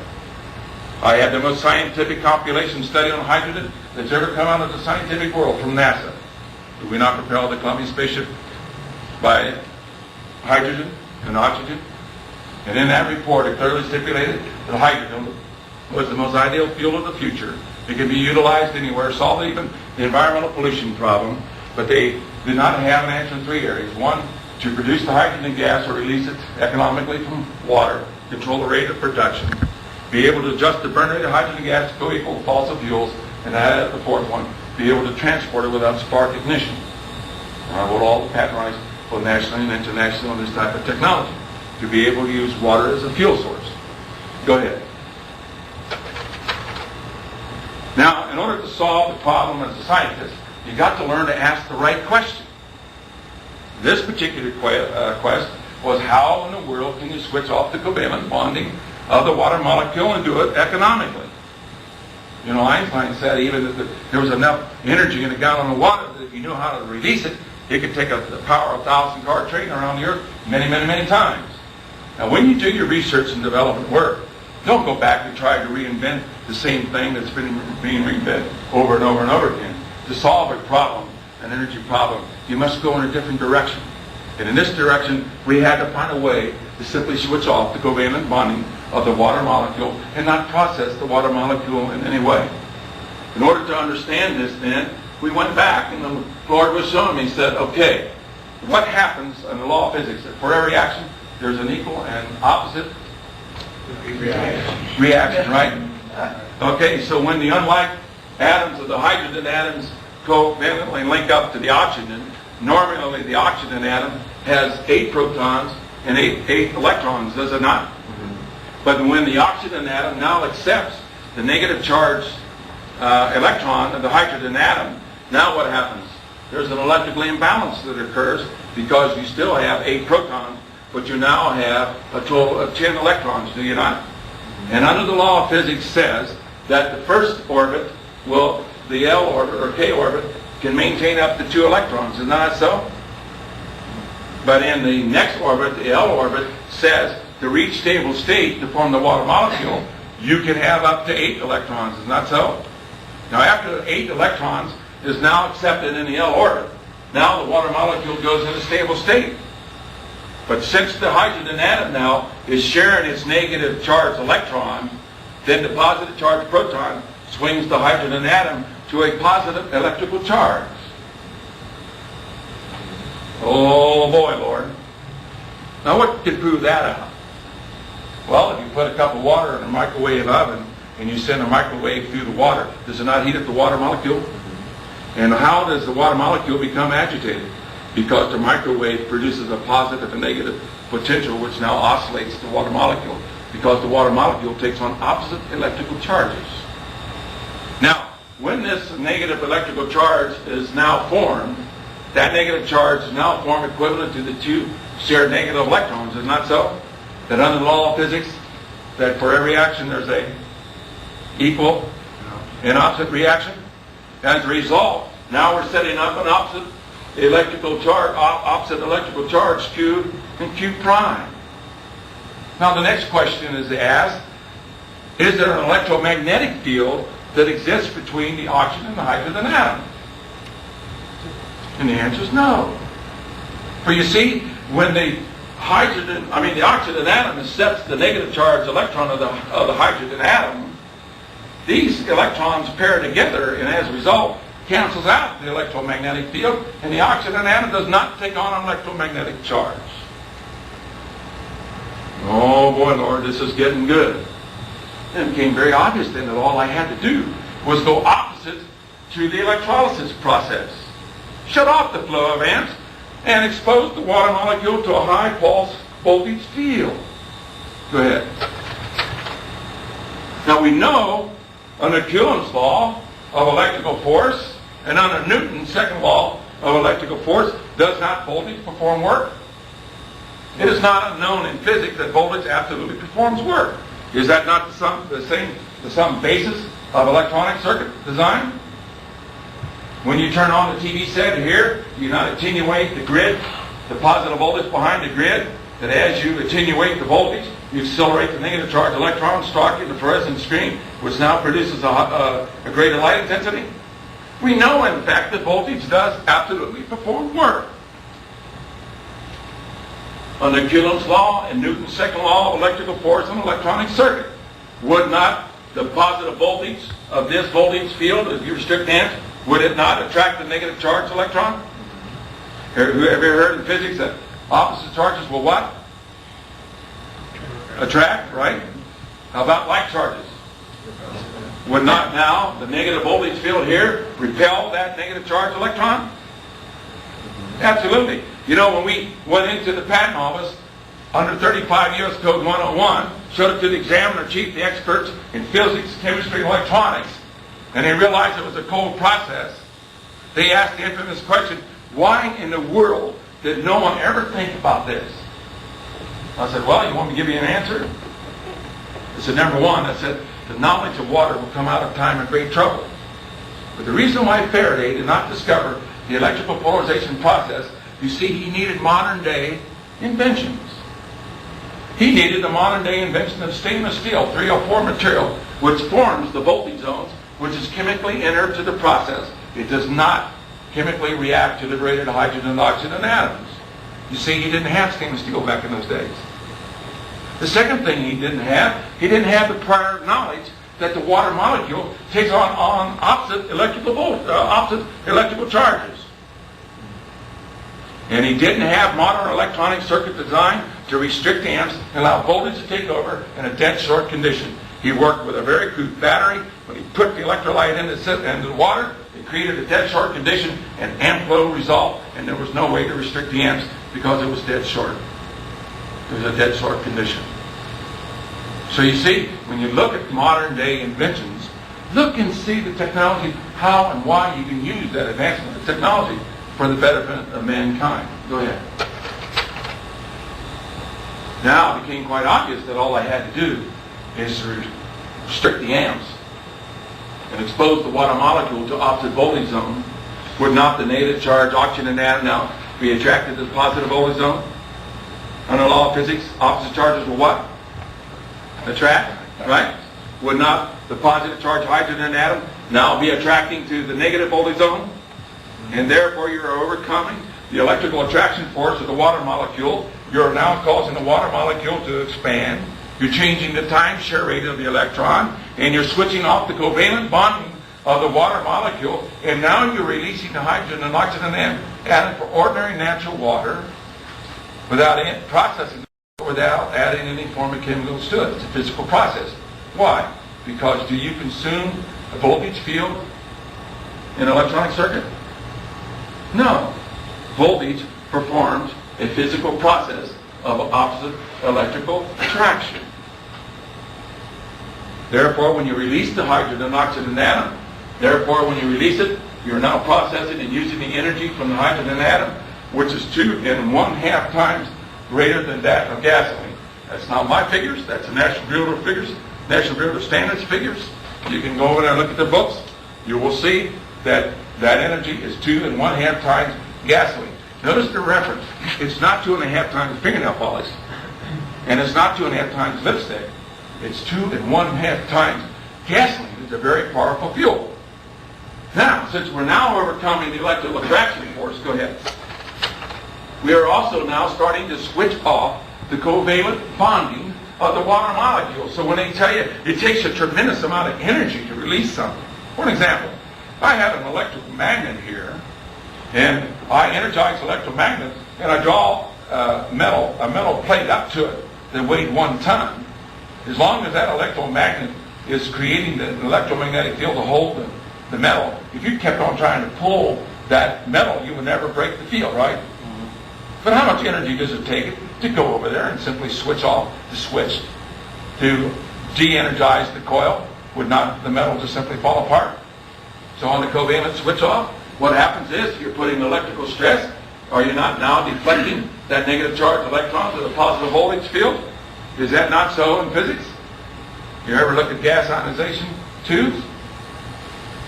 I had the most scientific compilation study on hydrogen that's ever come out of the scientific world from NASA. Did we not propel the Columbia spaceship by hydrogen and oxygen? And in that report, it clearly stipulated that hydrogen was the most ideal fuel of the future. It can be utilized anywhere, solve even the environmental pollution problem, but they did not have an answer in 3 areas. 1, to produce the hydrogen gas or release it economically from water, control the rate of production, be able to adjust the burn rate of hydrogen gas to co-equal fossil fuels, and add the 4th one, be able to transport it without spark ignition. And I will all patronize both nationally and internationally on this type of technology, to be able to use water as a fuel source. Go ahead. Now, in order to solve the problem as a scientist, you got to learn to ask the right question. This particular quest was, how in the world can you switch off the covalent bonding of the water molecule and do it economically? You know, Einstein said even that there was enough energy in a gallon of water that if you knew how to release it, it could take the power of a 1,000-car train around the earth many, many, many times. Now, when you do your research and development work, don't go back and try to reinvent the same thing that's been being reinvented over and over and over again. To solve a problem, an energy problem, you must go in a different direction. And in this direction, we had to find a way to simply switch off the covalent bonding of the water molecule and not process the water molecule in any way. In order to understand this, then, we went back and the Lord was showing me, he said, okay, what happens in the law of physics? For every action, there's an equal and opposite reaction, right? Okay, so when the unlike atoms of the hydrogen atoms covalently link up to the oxygen, normally the oxygen atom has 8 protons and 8 electrons, does it not? But when the oxygen atom now accepts the negative charge electron of the hydrogen atom, now what happens? There's an electrical imbalance that occurs because you still have 8 protons, but you now have a total of 10 electrons, do you not? And under the law of physics says that the first orbit will, the L orbit or K orbit, can maintain up to 2 electrons. Isn't that so? But in the next orbit, the L orbit, says to reach stable state to form the water molecule, you can have up to 8 electrons. Isn't that so? Now after 8 electrons is now accepted in the L orbit, now the water molecule goes into stable state. But since the hydrogen atom now is sharing its negative charged electron, then the positive charged proton swings the hydrogen atom to a positive electrical charge. Oh boy, Lord. Now what can prove that out? Well, if you put a cup of water in a microwave oven and you send a microwave through the water, does it not heat up the water molecule? And how does the water molecule become agitated? Because the microwave produces a positive and negative potential which now oscillates the water molecule, because the water molecule takes on opposite electrical charges. Now, when this negative electrical charge is now formed, that negative charge is now formed equivalent to the 2 shared negative electrons. Is it not so? That under the law of physics, that for every action there's a equal and opposite reaction. As a result, now we're setting up an opposite electrical charge, Q and Q prime. Now the next question is asked, is there an electromagnetic field that exists between the oxygen and the hydrogen atom? And the answer is no. For you see, when the oxygen atom accepts the negative charge electron of the hydrogen atom, these electrons pair together, and as a result, cancels out the electromagnetic field, and the oxygen atom does not take on an electromagnetic charge. Oh boy, Lord, this is getting good. And it became very obvious then that all I had to do was go opposite to the electrolysis process. Shut off the flow of amps and exposed the water molecule to a high pulse voltage field. Go ahead. Now we know under Coulomb's law of electrical force and under Newton's second law of electrical force, does not voltage perform work? It is not unknown in physics that voltage absolutely performs work. Is that not the sum basis of electronic circuit design? When you turn on the TV set here, you not attenuate the grid, the positive voltage behind the grid, that as you attenuate the voltage, you accelerate the negative charge electron, striking the fluorescent screen, which now produces a greater light intensity. We know, in fact, that voltage does absolutely perform work. Under Coulomb's law and Newton's second law of electrical force and electronic circuit, would not the positive voltage of this voltage field, if you restrict amps, would it not attract the negative charge electron? Have you ever heard in physics that opposite charges will what? Attract, right? How about like charges? Would not now the negative voltage field here repel that negative charge electron? Absolutely. You know, when we went into the patent office under 35 U.S. Code 101, showed it to the examiner chief, the experts in physics, chemistry, and electronics, and they realized it was a cold process. They asked the infamous question, why in the world did no one ever think about this? I said, well, you want me to give you an answer? I said, number one, I said, the knowledge of water will come out of time in great trouble. But the reason why Faraday did not discover the electrical polarization process, you see, he needed modern day inventions. He needed the modern day invention of stainless steel 304 material, which forms the voltage zones, which is chemically inert to the process. It does not chemically react to liberated hydrogen and oxygen atoms. You see, he didn't have stainless steel back in those days. The second thing he didn't have the prior knowledge that the water molecule takes on opposite electrical charges. And he didn't have modern electronic circuit design to restrict amps and allow voltage to take over in a dead short condition. He worked with a very crude battery. When he put the electrolyte into the water, it created a dead short condition, and amp flow resolved, and there was no way to restrict the amps because it was dead short. It was a dead short condition. So you see, when you look at modern day inventions, look and see the technology, how and why you can use that advancement of technology for the betterment of mankind. Go ahead. Now it became quite obvious that all I had to do is to restrict the amps and expose the water molecule to opposite voltage zone. Would not the negative charge oxygen atom now be attracted to the positive voltage zone? Under the law of physics, opposite charges will what? Attract, right? Would not the positive charge hydrogen atom now be attracting to the negative voltage zone? And therefore you're overcoming the electrical attraction force of the water molecule. You're now causing the water molecule to expand. You're changing the time-share rate of the electron, and you're switching off the covalent bonding of the water molecule, and now you're releasing the hydrogen and oxygen atom for ordinary natural water without processing it, without adding any form of chemicals to it. It's a physical process. Why? Because do you consume a voltage field in an electronic circuit? No. Voltage performs a physical process of opposite electrical attraction. Therefore, when you release the hydrogen and oxygen atom, therefore, when you release it, you're now processing and using the energy from the hydrogen atom, which is 2.5 times greater than that of gasoline. That's not my figures. That's the National Bureau of Figures, National Bureau of Standards figures. You can go over there and look at the books. You will see that that energy is 2.5 times gasoline. Notice the reference. It's not 2.5 times fingernail polish, and it's not 2.5 times lipstick. It's 2.5 times gasoline. It's a very powerful fuel. Now, since we're now overcoming the electrical attraction force, go ahead. We are also now starting to switch off the covalent bonding of the water molecule. So when they tell you it takes a tremendous amount of energy to release something. For example, I have an electrical magnet here, and I energize the electromagnet, and I draw a metal plate up to it that weighed 1 ton. As long as that electromagnet is creating the electromagnetic field to hold the metal, if you kept on trying to pull that metal, you would never break the field, right? But how much energy does it take to go over there and simply switch off the switch to de-energize the coil? Would not the metal just simply fall apart? So on the covalent switch off, what happens is you're putting electrical stress. Are you not now deflecting that negative charge electron to the positive voltage field? Is that not so in physics? You ever look at gas ionization tubes?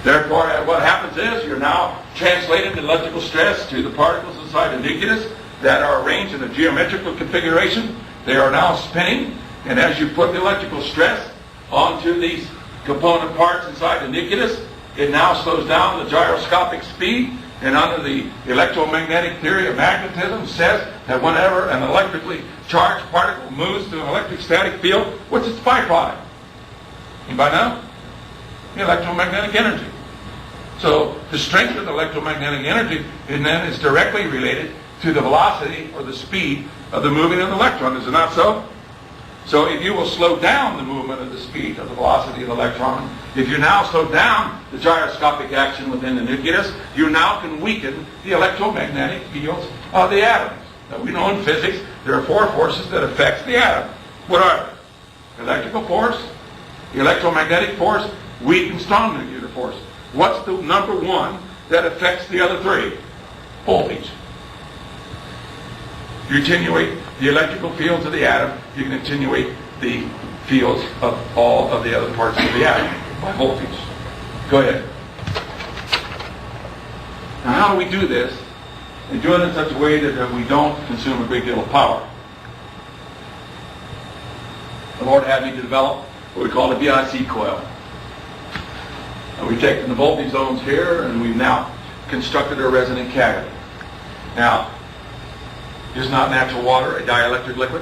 Therefore, what happens is you're now translating the electrical stress to the particles inside the nucleus that are arranged in a geometrical configuration. They are now spinning, and as you put the electrical stress onto these component parts inside the nucleus, it now slows down the gyroscopic speed, and under the electromagnetic theory of magnetism says that whenever an electrically charged particle moves through an electrostatic field, what's its byproduct? Anybody know? The electromagnetic energy. So the strength of the electromagnetic energy then is directly related to the velocity or the speed of the moving of the electron. Is it not so? So if you will slow down the movement of the speed of the velocity of the electron, if you now slow down the gyroscopic action within the nucleus, you now can weaken the electromagnetic fields of the atoms. Now we know in physics there are four forces that affect the atom. What are they? Electrical force, the electromagnetic force, weak and strong nuclear force. What's the number one that affects the other three? Voltage. You attenuate the electrical fields of the atom, you can attenuate the fields of all of the other parts of the atom by voltage. Go ahead. Now how do we do this? And do it in such a way that we don't consume a great deal of power. The Lord had me to develop what we call a BIC coil. And we've taken the voltage zones here and we've now constructed a resonant cavity. Now, is not natural water a dielectric liquid?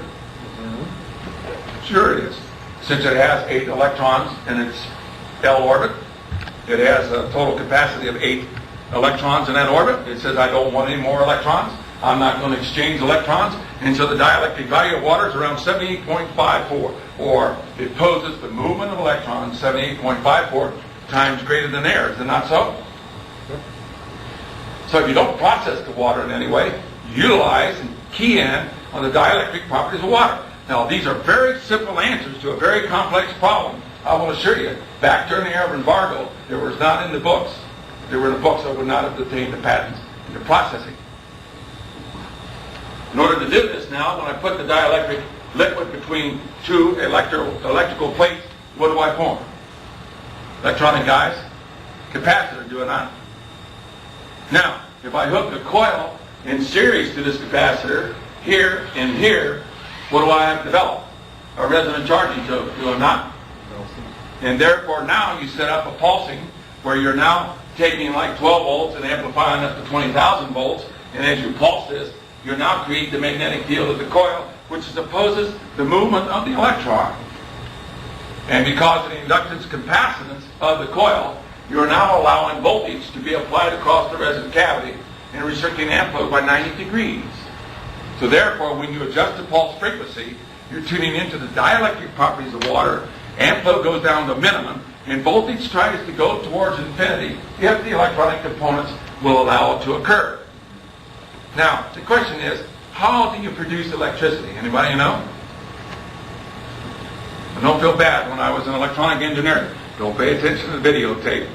Sure it is. Since it has 8 electrons in its L orbit, it has a total capacity of 8 electrons in that orbit. It says I don't want any more electrons. I'm not going to exchange electrons. And so the dielectric value of water is around 78.54. Or it poses the movement of electrons 78.54 times greater than air. Is it not so? So if you don't process the water in any way, utilize and key in on the dielectric properties of water. Now, these are very simple answers to a very complex problem. I will assure you, back during the era of embargo, there was not in the books. If there were in the books, I would not have obtained the patents into processing. In order to do this now, when I put the dielectric liquid between two electrical plates, what do I form? Electronic guys? Capacitor, do I not? Now, if I hook a coil in series to this capacitor, here and here, what do I have developed? A resonant charging token, do I not? And therefore now you set up a pulsing where you're now taking like 12 volts and amplifying up to 20,000 volts, and as you pulse this, you're now creating the magnetic field of the coil, which opposes the movement of the electron. And because of the inductance capacitance of the coil, you're now allowing voltage to be applied across the resonant cavity and restricting amplitude by 90 degrees. So therefore, when you adjust the pulse frequency, you're tuning into the dielectric properties of water. Amplitude goes down to minimum, and voltage tries to go towards infinity if the electronic components will allow it to occur. Now, the question is, how do you produce electricity? Anybody know? I don't feel bad when I was in electronic engineering. Don't pay attention to the videotape.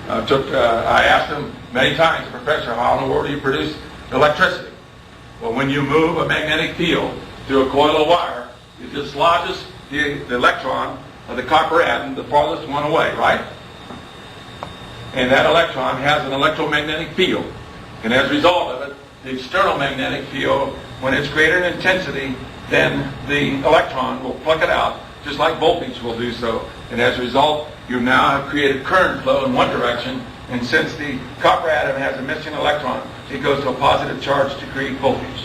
I asked him many times, Professor, how in the world do you produce electricity? Well, when you move a magnetic field through a coil of wire, it dislodges the electron of the copper atom, the farthest one away, right? And that electron has an electromagnetic field. And as a result of it, the external magnetic field, when it's greater in intensity, then the electron will pluck it out, just like voltage will do so. And as a result, you now have created current flow in one direction, and since the copper atom has a missing electron, it goes to a positive charge to create voltage.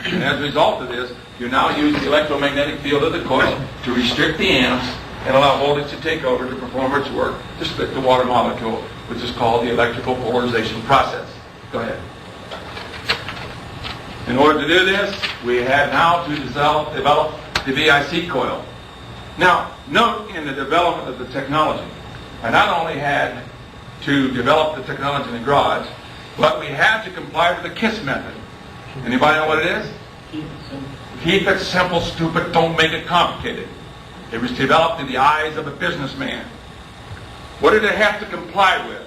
And as a result of this, you now use the electromagnetic field of the coil to restrict the amps and allow voltage to take over to perform its work to split the water molecule, which is called the electrical polarization process. Go ahead. In order to do this, we had now to develop the BIC coil. Now, note in the development of the technology, I not only had to develop the technology in the garage, but we had to comply with the KISS method. Anybody know what it is? Keep it simple, stupid, don't make it complicated. It was developed in the eyes of a businessman. What did it have to comply with?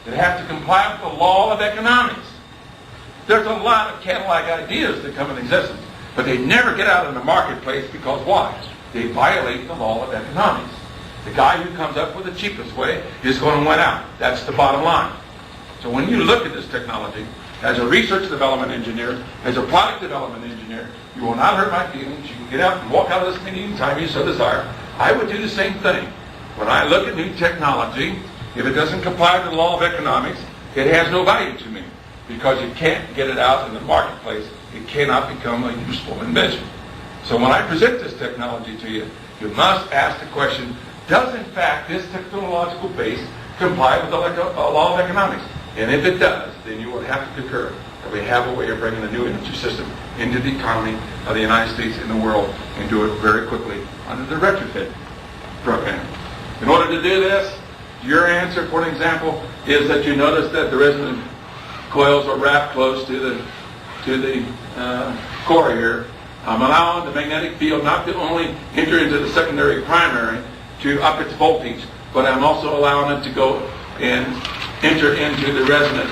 It had to comply with the law of economics. There's a lot of Cadillac ideas that come in existence, but they never get out in the marketplace because why? They violate the law of economics. The guy who comes up with the cheapest way is going to win out. That's the bottom line. So when you look at this technology, as a research development engineer, as a product development engineer, you will not hurt my feelings. You can get out and walk out of this meeting anytime you so desire. I would do the same thing. When I look at new technology, if it doesn't comply with the law of economics, it has no value to me because you can't get it out in the marketplace. It cannot become a useful invention. So when I present this technology to you, you must ask the question, does in fact this technological base comply with the law of economics? And if it does, then you would have to concur that we have a way of bringing a new energy system into the economy of the United States and the world and do it very quickly under the retrofit program. In order to do this, your answer, for an example, is that you notice that the resonant coils are wrapped close to the core here. I'm allowing the magnetic field not to only enter into the secondary primary to up its voltage, but I'm also allowing it to go and enter into the resonant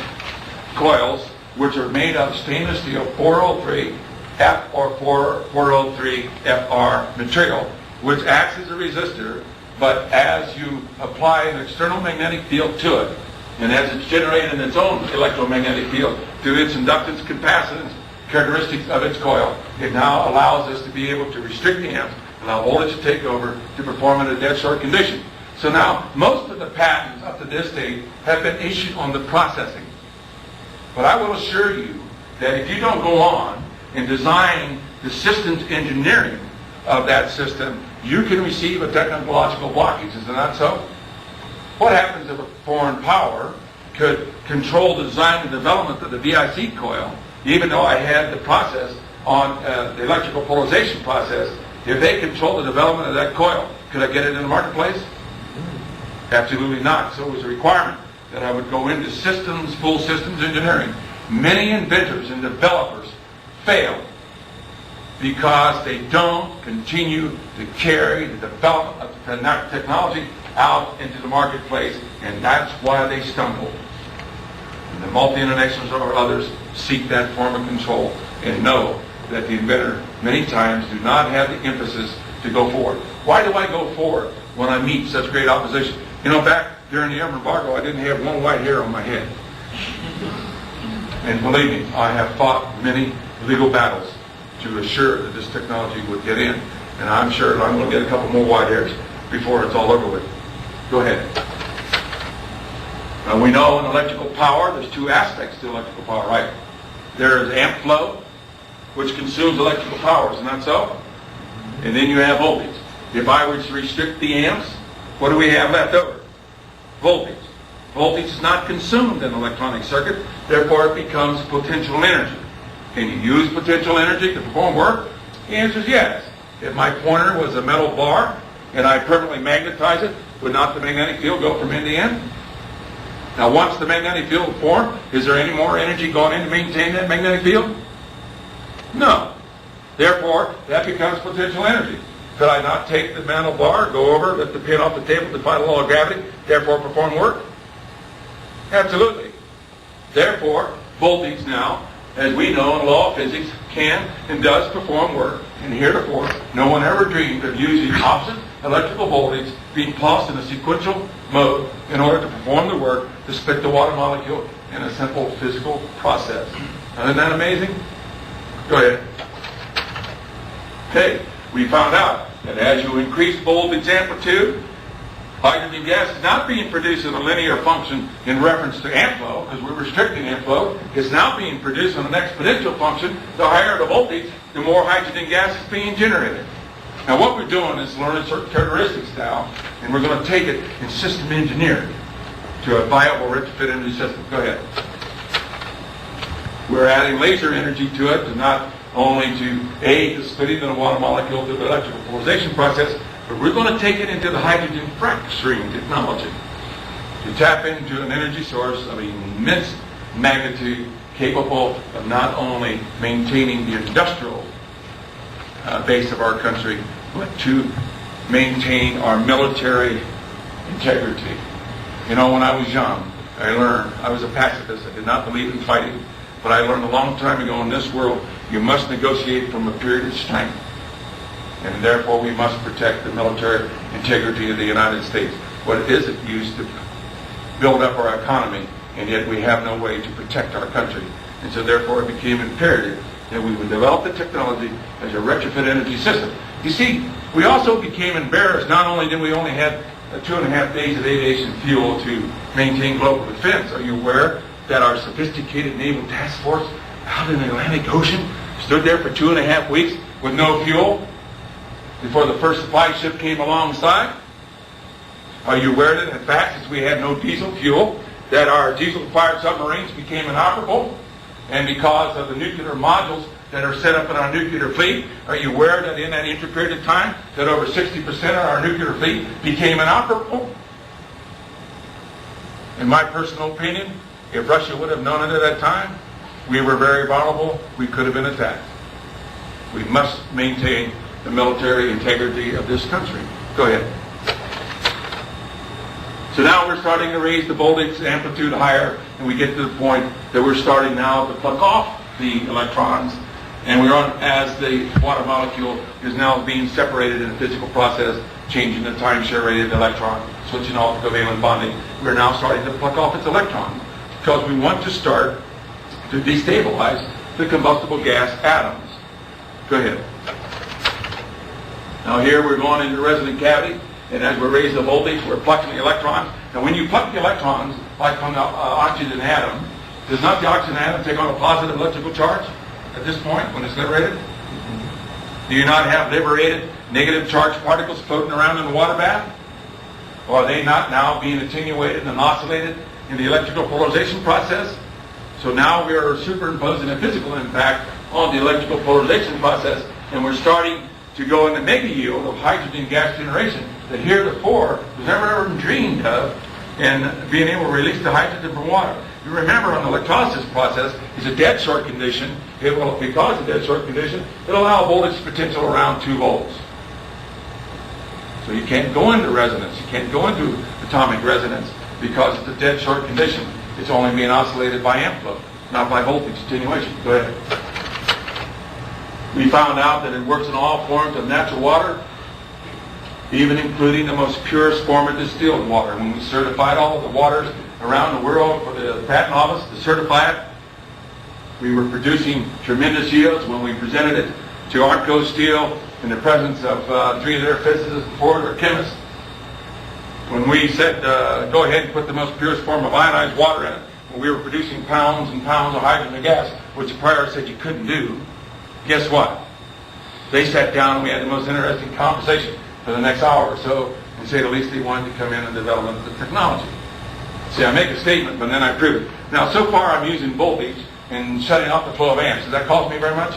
coils, which are made of stainless steel 403 F or 403 FR material, which acts as a resistor, but as you apply an external magnetic field to it, and as it's generated its own electromagnetic field through its inductance, capacitance, characteristics of its coil, it now allows us to be able to restrict the amps, allow voltage to take over to perform in a dead short condition. So now, most of the patents up to this date have been issued on the processing. But I will assure you that if you don't go on and design the systems engineering of that system, you can receive a technological blockage. Is it not so? What happens if a foreign power could control the design and development of the VIC coil, even though I had the process on the electrical polarization process? If they control the development of that coil, could I get it in the marketplace? Absolutely not. So it was a requirement that I would go into systems, full systems engineering. Many inventors and developers fail because they don't continue to carry the development of the technology out into the marketplace, and that's why they stumble. And the multi-internationals or others seek that form of control and know that the inventor many times do not have the emphasis to go forward. Why do I go forward when I meet such great opposition? You know, back during the embargo, I didn't have one white hair on my head. And believe me, I have fought many legal battles to assure that this technology would get in. And I'm sure that I'm going to get a couple more white hairs before it's all over with. Go ahead. We know in electrical power, there's two aspects to electrical power, right? There's amp flow, which consumes electrical power, isn't that so? And then you have voltage. If I were to restrict the amps, what do we have left over? Voltage. Voltage is not consumed in an electronic circuit, therefore it becomes potential energy. Can you use potential energy to perform work? The answer is yes. If my pointer was a metal bar and I permanently magnetize it, would not the magnetic field go from end to end? Now once the magnetic field formed, is there any more energy going in to maintain that magnetic field? No. Therefore, that becomes potential energy. Could I not take the metal bar, go over, lift the pin off the table, defy the law of gravity, therefore perform work? Absolutely. Therefore, voltage now, as we know in law of physics, can and does perform work. And heretofore, no one ever dreamed of using opposite electrical voltage being tossed in a sequential mode in order to perform the work to split the water molecule in a simple physical process. Isn't that amazing? Go ahead. Hey, we found out that as you increase voltage amplitude, hydrogen gas is not being produced in a linear function in reference to amp flow, because we're restricting amp flow. It's now being produced in an exponential function. The higher the voltage, the more hydrogen gas is being generated. Now what we're doing is learning certain characteristics now, and we're going to take it in system engineering to a viable retrofit energy system. Go ahead. We're adding laser energy to it, to not only to aid the splitting of the water molecule through the electrical polarization process, but we're going to take it into the hydrogen fracturing technology to tap into an energy source of immense magnitude capable of not only maintaining the industrial base of our country, but to maintain our military integrity. You know, when I was young, I was a pacifist. I did not believe in fighting. But I learned a long time ago, in this world, you must negotiate from a period of strength. And therefore, we must protect the military integrity of the United States. What is it used to build up our economy, and yet we have no way to protect our country? And so therefore, it became imperative that we would develop the technology as a retrofit energy system. You see, we also became embarrassed. Not only did we only have 2.5 days of aviation fuel to maintain global defense. Are you aware that our sophisticated naval task force out in the Atlantic Ocean stood there for 2.5 weeks with no fuel before the first supply ship came alongside? Are you aware that, in fact, since we had no diesel fuel, that our diesel-fired submarines became inoperable? And because of the nuclear modules that are set up in our nuclear fleet, are you aware that in that period of time, that over 60% of our nuclear fleet became inoperable? In my personal opinion, if Russia would have known it at that time, we were very vulnerable. We could have been attacked. We must maintain the military integrity of this country. Go ahead. So now we're starting to raise the voltage amplitude higher, and we get to the point that we're starting now to pluck off the electrons, and we're on, as the water molecule is now being separated in a physical process, changing the time-share rate of the electron, switching off covalent bonding. We're now starting to pluck off its electron because we want to start to destabilize the combustible gas atoms. Go ahead. Now here we're going into the resonant cavity, and as we raise the voltage, we're plucking the electrons. Now when you pluck the electrons, like from the oxygen atom, does not the oxygen atom take on a positive electrical charge at this point when it's liberated? Do you not have liberated negative charged particles floating around in the water bath? Or are they not now being attenuated and oscillated in the electrical polarization process? So now we are superimposing a physical impact on the electrical polarization process, and we're starting to go into mega yield of hydrogen gas generation that heretofore was never even dreamed of, and being able to release the hydrogen from water. You remember on the electrolysis process is a dead short condition. It will, because of dead short condition, it'll allow voltage potential around 2 volts. So you can't go into resonance. You can't go into atomic resonance because it's a dead short condition. It's only being oscillated by amp flow, not by voltage attenuation. Go ahead. We found out that it works in all forms of natural water, even including the most purest form of distilled water. When we certified all of the waters around the world for the patent office to certify it, we were producing tremendous yields. When we presented it to Artco Steel in the presence of 3 of their physicists and 4 of their chemists, when we said, go ahead and put the most purest form of ionized water in it, when we were producing pounds and pounds of hydrogen gas, which the prior said you couldn't do, guess what? They sat down and we had the most interesting conversation for the next hour or so, and say the least they wanted to come in and develop the technology. See, I make a statement, but then I prove it. Now, so far I'm using voltage and shutting off the flow of amps. Does that cost me very much?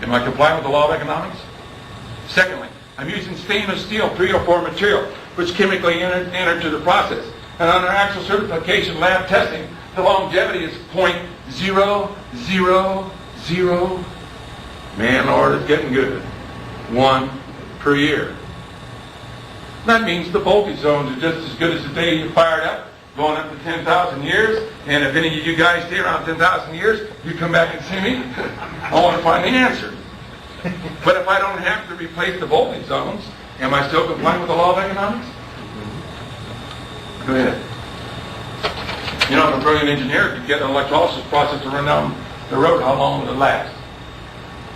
Am I complying with the law of economics? Secondly, I'm using stainless steel 304 material, which chemically entered to the process. And under actual certification lab testing, the longevity is 0.000, man, Lord, it's getting good, 1 per year. That means the voltage zones are just as good as the day you fired up, going up to 10,000 years. And if any of you guys stay around 10,000 years, you come back and see me. I want to find the answer. But if I don't have to replace the voltage zones, am I still complying with the law of economics? Go ahead. You know, if a brilliant engineer could get an electrolysis process to run down the road, how long would it last?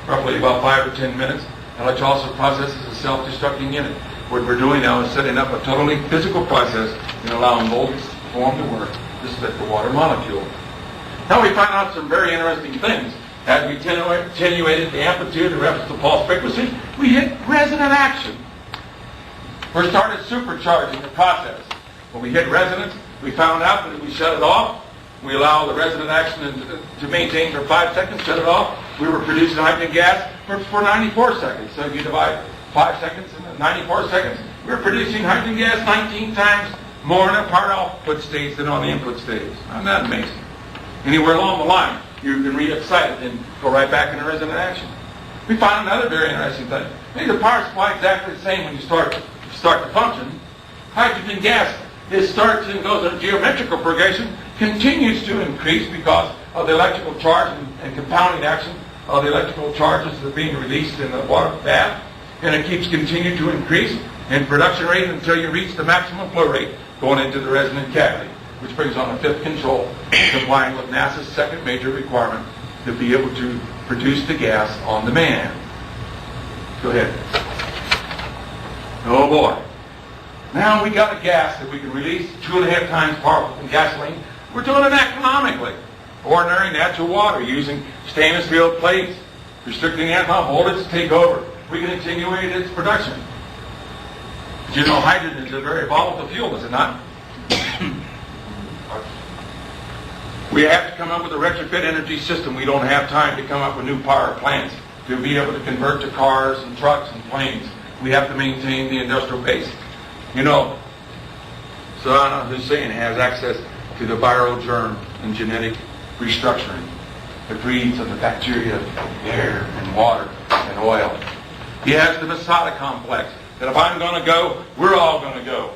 Roughly about 5 or 10 minutes. An electrolysis process is a self-destructing unit. What we're doing now is setting up a totally physical process and allowing voltage form to work to split the water molecule. Now we find out some very interesting things. As we attenuated the amplitude in reference to pulse frequency, we hit resonant action. We started supercharging the process. When we hit resonance, we found out that if we shut it off, we allow the resonant action to maintain for 5 seconds, shut it off, we were producing hydrogen gas for 94 seconds. So if you divide 5 seconds into 94 seconds, we're producing hydrogen gas 19 times more in a part output stage than on the input stage. Isn't that amazing? Anywhere along the line, you can re-excite it and go right back into resonant action. We find another very interesting thing. Maybe the power supply is exactly the same when you start to function. Hydrogen gas, it starts and goes in geometrical progression, continues to increase because of the electrical charge and compounding action of the electrical charges that are being released in the water bath, and it keeps continuing to increase in production rate until you reach the maximum flow rate going into the resonant cavity, which brings on a fifth control, complying with NASA's second major requirement to be able to produce the gas on demand. Go ahead. Oh boy. Now we got a gas that we can release 2.5 times powerful than gasoline. We're doing it economically. Ordinary natural water using stainless steel plates, restricting the atmospheric voltage to take over. We can attenuate its production. But you know, hydrogen is a very volatile fuel, is it not? We have to come up with a retrofit energy system. We don't have time to come up with new power plants to be able to convert to cars and trucks and planes. We have to maintain the industrial base. You know, Saddam Hussein has access to the viral germ and genetic restructuring that breeds of the bacteria of air and water and oil. He has the Masada complex, that if I'm going to go, we're all going to go.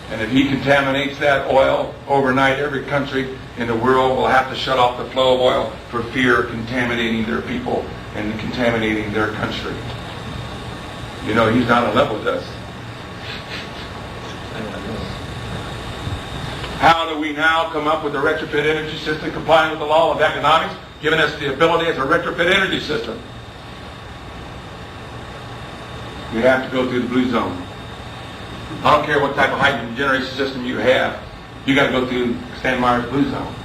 And if he contaminates that oil overnight, every country in the world will have to shut off the flow of oil for fear of contaminating their people and contaminating their country. You know, he's not on level with us. How do we now come up with a retrofit energy system complying with the law of economics, giving us the ability as a retrofit energy system? We have to go through the blue zone. I don't care what type of hydrogen generation system you have, you got to go through Stanley Meyer's blue zone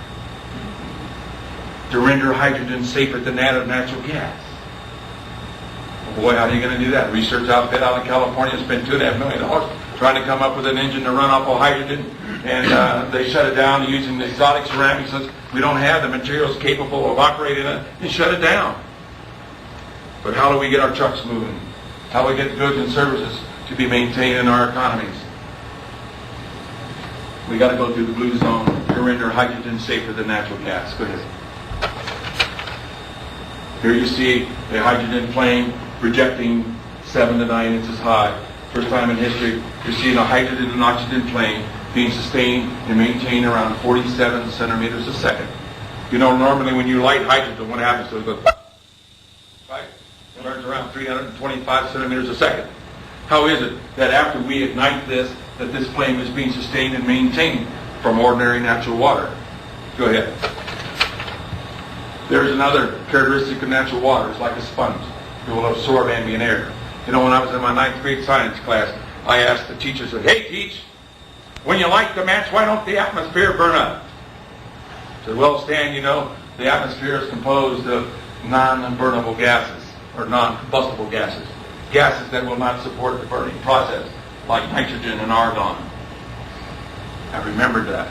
to render hydrogen safer than that of natural gas. Well, boy, how are you going to do that? Research outfit out in California spent $2.5 million trying to come up with an engine to run off of hydrogen, and they shut it down using the exotic ceramics. Since we don't have the materials capable of operating it, they shut it down. But how do we get our trucks moving? How do we get goods and services to be maintained in our economies? We got to go through the blue zone to render hydrogen safer than natural gas. Go ahead. Here you see a hydrogen plane projecting 7 to 9 inches high. First time in history, you're seeing a hydrogen and oxygen plane being sustained and maintained around 47 centimeters a second. You know, normally when you light hydrogen, what happens to it? It goes, right? It burns around 325 centimeters a second. How is it that after we ignite this, that this flame is being sustained and maintained from ordinary natural water? Go ahead. There's another characteristic of natural water. It's like a sponge. It will absorb ambient air. You know, when I was in my 9th grade science class, I asked the teacher, I said, "Hey, teach, when you light the match, why don't the atmosphere burn up?" I said, "Well, Stan, you know, the atmosphere is composed of non-burnable gases, or non-combustible gases. Gases that will not support the burning process, like nitrogen and argon." I remembered that.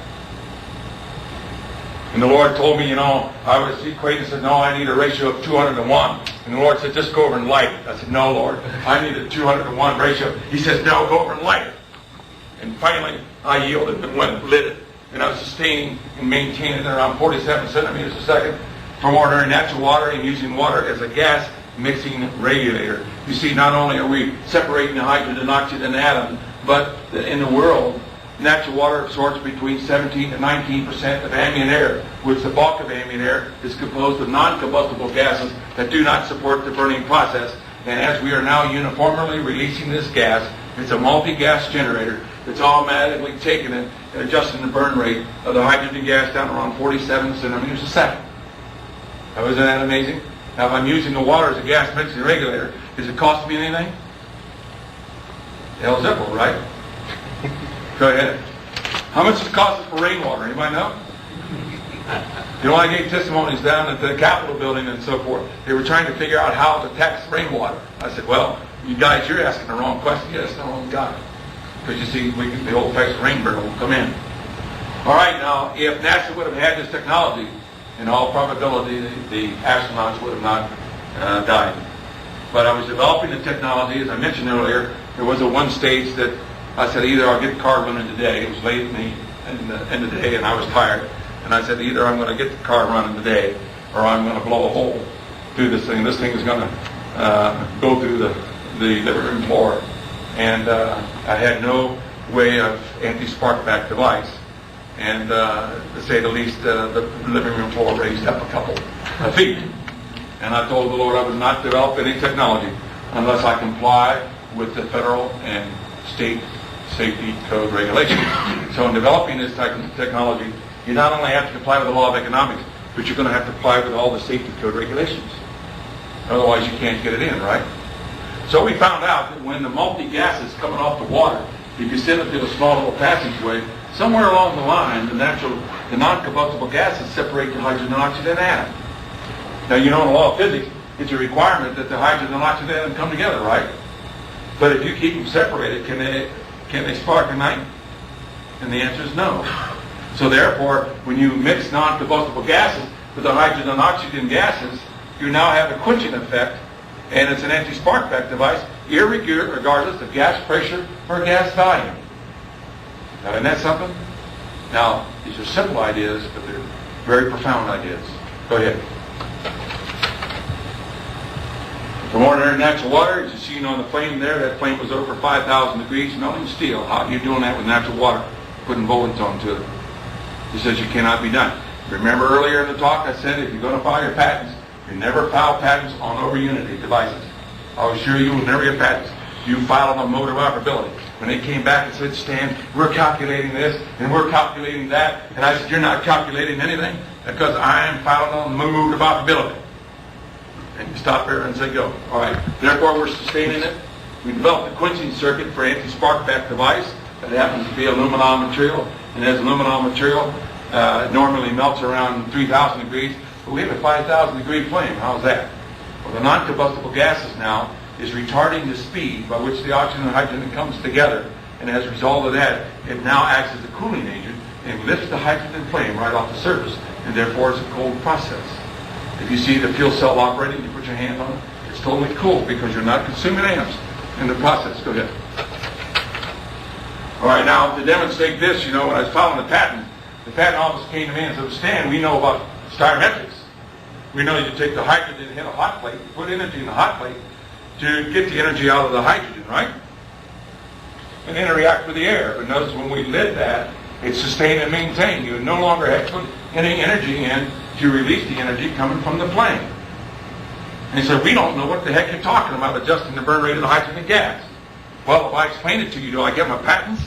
And the Lord told me, you know, I was equating and said, "No, I need a ratio of 200 to 1. And the Lord said, "Just go over and light it." I said, "No, Lord, I need a 200 to 1 ratio. He says, "No, go over and light it." And finally, I yielded and went and lit it. And I was sustaining and maintaining it around 47 centimeters a second from ordinary natural water and using water as a gas mixing regulator. You see, not only are we separating the hydrogen and oxygen atom, but in the world, natural water absorbs between 17 to 19% of ambient air, which the bulk of ambient air is composed of non-combustible gases that do not support the burning process. And as we are now uniformly releasing this gas, it's a multi-gas generator that's automatically taking it and adjusting the burn rate of the hydrogen gas down around 47 centimeters a second. Now, isn't that amazing? Now, if I'm using the water as a gas mixing regulator, does it cost me anything? Hell zippo, right? Go ahead. How much does it cost us for rainwater? Anybody know? You know, I gave testimonies down at the Capitol building and so forth. They were trying to figure out how to tax rainwater. I said, "Well, you guys, you're asking the wrong question. You're asking the wrong guy." Because you see, the old-fashioned rain barrel will come in. All right, now, if NASA would have had this technology, in all probability, the astronauts would have not died. But I was developing the technology, as I mentioned earlier. There was a one stage that I said, either I'll get the car running today. It was late in the in the day, and I was tired. And I said, either I'm going to get the car running today, or I'm going to blow a hole through this thing. This thing is going to go through the living room floor. And I had no way of anti-spark back device. And to say the least, the living room floor raised up a couple of feet. And I told the Lord I would not develop any technology unless I comply with the federal and state safety code regulations. So in developing this technology, you not only have to comply with the law of economics, but you're going to have to comply with all the safety code regulations. Otherwise you can't get it in, right? So we found out that when the multi-gas is coming off the water, if you send it through a small little passageway, somewhere along the line, the non-combustible gases separate the hydrogen and oxygen atom. Now, you know in the law of physics, it's a requirement that the hydrogen and oxygen atom come together, right? But if you keep them separated, can they spark at night? And the answer is no. So therefore, when you mix non-combustible gases with the hydrogen and oxygen gases, you now have a quenching effect, and it's an anti-spark back device, regardless of gas pressure or gas volume. Now, isn't that something? Now, these are simple ideas, but they're very profound ideas. Go ahead. From ordinary natural water, as you see on the flame there, that flame was over 5,000 degrees, melting steel. How are you doing that with natural water? Putting voltage onto it. He says you cannot be done. Remember earlier in the talk I said if you're going to file your patents, you never file patents on over-unity devices. I'll assure you will never get patents. You file on motor operability. When they came back and said, Stan, we're calculating this and we're calculating that, and I said, you're not calculating anything because I am filing on mode of operability. And you stop there and say, go. All right. Therefore, we're sustaining it. We developed a quenching circuit for anti-spark back device that happens to be aluminum material. And as aluminum material normally melts around 3,000 degrees, but we have a 5,000 degree flame. How's that? Well, the non-combustible gases now is retarding the speed by which the oxygen and hydrogen comes together. And as a result of that, it now acts as a cooling agent and lifts the hydrogen flame right off the surface. And therefore, it's a cold process. If you see the fuel cell operating, you put your hand on it, it's totally cool because you're not consuming amps in the process. Go ahead. All right, now to demonstrate this, when I was filing the patent office came to me and said, Stan, we know about styrometrics. We know you take the hydrogen and hit a hot plate, put energy in the hot plate to get the energy out of the hydrogen, right? And then it reacts with the air. But notice when we lit that, it's sustain and maintain. You no longer have to put any energy in to release the energy coming from the flame. And he said, we don't know what the heck you're talking about adjusting the burn rate of the hydrogen gas. Well, if I explain it to you, do I get my patents?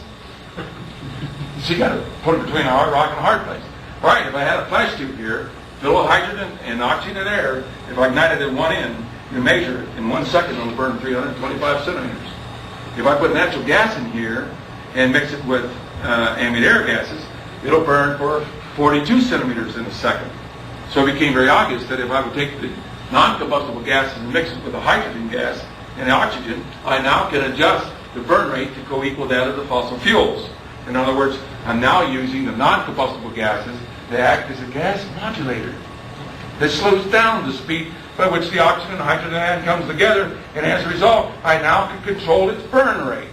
So you got to put it between a hard rock and a hard place. All right, if I had a flash tube here, fill with hydrogen and oxygen and air, if I ignited it at one end, you measure it in 1 second, it'll burn 325 centimeters. If I put natural gas in here and mix it with ambient air gases, it'll burn for 42 centimeters in a second. So it became very obvious that if I would take the non-combustible gases and mix it with the hydrogen gas and the oxygen, I now can adjust the burn rate to co-equal that of the fossil fuels. In other words, I'm now using the non-combustible gases to act as a gas modulator that slows down the speed by which the oxygen and hydrogen atom comes together, and as a result, I now can control its burn rate.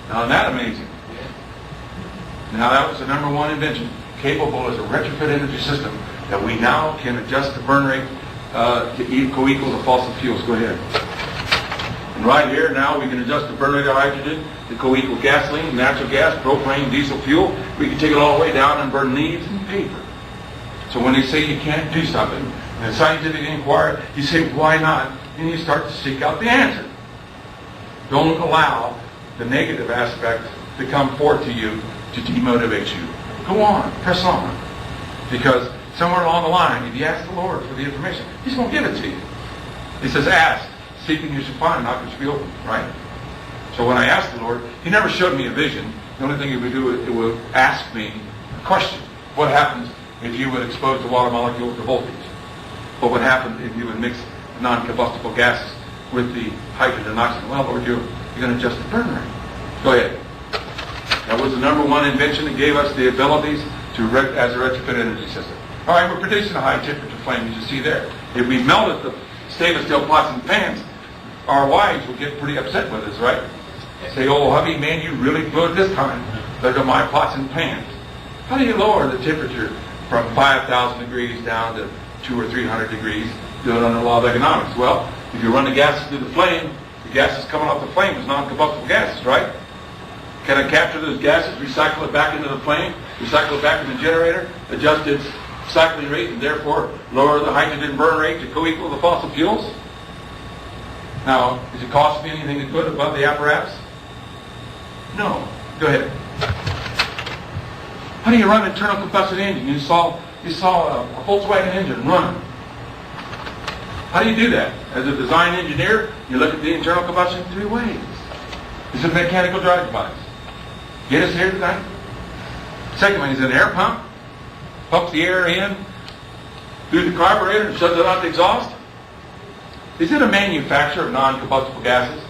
Now, isn't that amazing? Now, that was the number one invention, capable as a retrofit energy system, that we now can adjust the burn rate to co-equal the fossil fuels. Go ahead. And right here, now we can adjust the burn rate of hydrogen to co-equal gasoline, natural gas, propane, diesel fuel. We can take it all the way down and burn leaves and paper. So when they say you can't do something, in a scientific inquiry, you say, why not? And you start to seek out the answer. Don't allow the negative aspect to come forth to you to demotivate you. Go on, press on. Because somewhere along the line, if you ask the Lord for the information, He's going to give it to you. He says, ask, seeking you shall find, knock you shall be open, right? So when I asked the Lord, He never showed me a vision. The only thing He would do is it would ask me a question. What happens if you would expose the water molecule to voltage? What would happen if you would mix non-combustible gases with the hydrogen and oxygen? Well, Lord, you're going to adjust the burn rate. Go ahead. That was the number one invention that gave us the abilities to as a retrofit energy system. All right, we're producing a high temperature flame, as you see there. If we melted the stainless steel pots and pans, our wives would get pretty upset with us, right? Say, oh, hubby, man, you really blew it this time. Look at my pots and pans. How do you lower the temperature from 5,000 degrees down to 200 or 300 degrees? Do it under the law of economics. Well, if you run the gases through the flame, the gases coming off the flame is non-combustible gases, right? Can I capture those gases, recycle it back into the flame, recycle it back in the generator, adjust its cycling rate, and therefore lower the hydrogen burn rate to co-equal the fossil fuels? Now, does it cost me anything to put above the apparatus? No. Go ahead. How do you run an internal combustion engine? You saw a Volkswagen engine running. How do you do that? As a design engineer, you look at the internal combustion 3 ways. It's a mechanical drive device. Get us here tonight. Second one is an air pump. Pumps the air in through the carburetor and shuts it out the exhaust. Is it a manufacturer of non-combustible gases?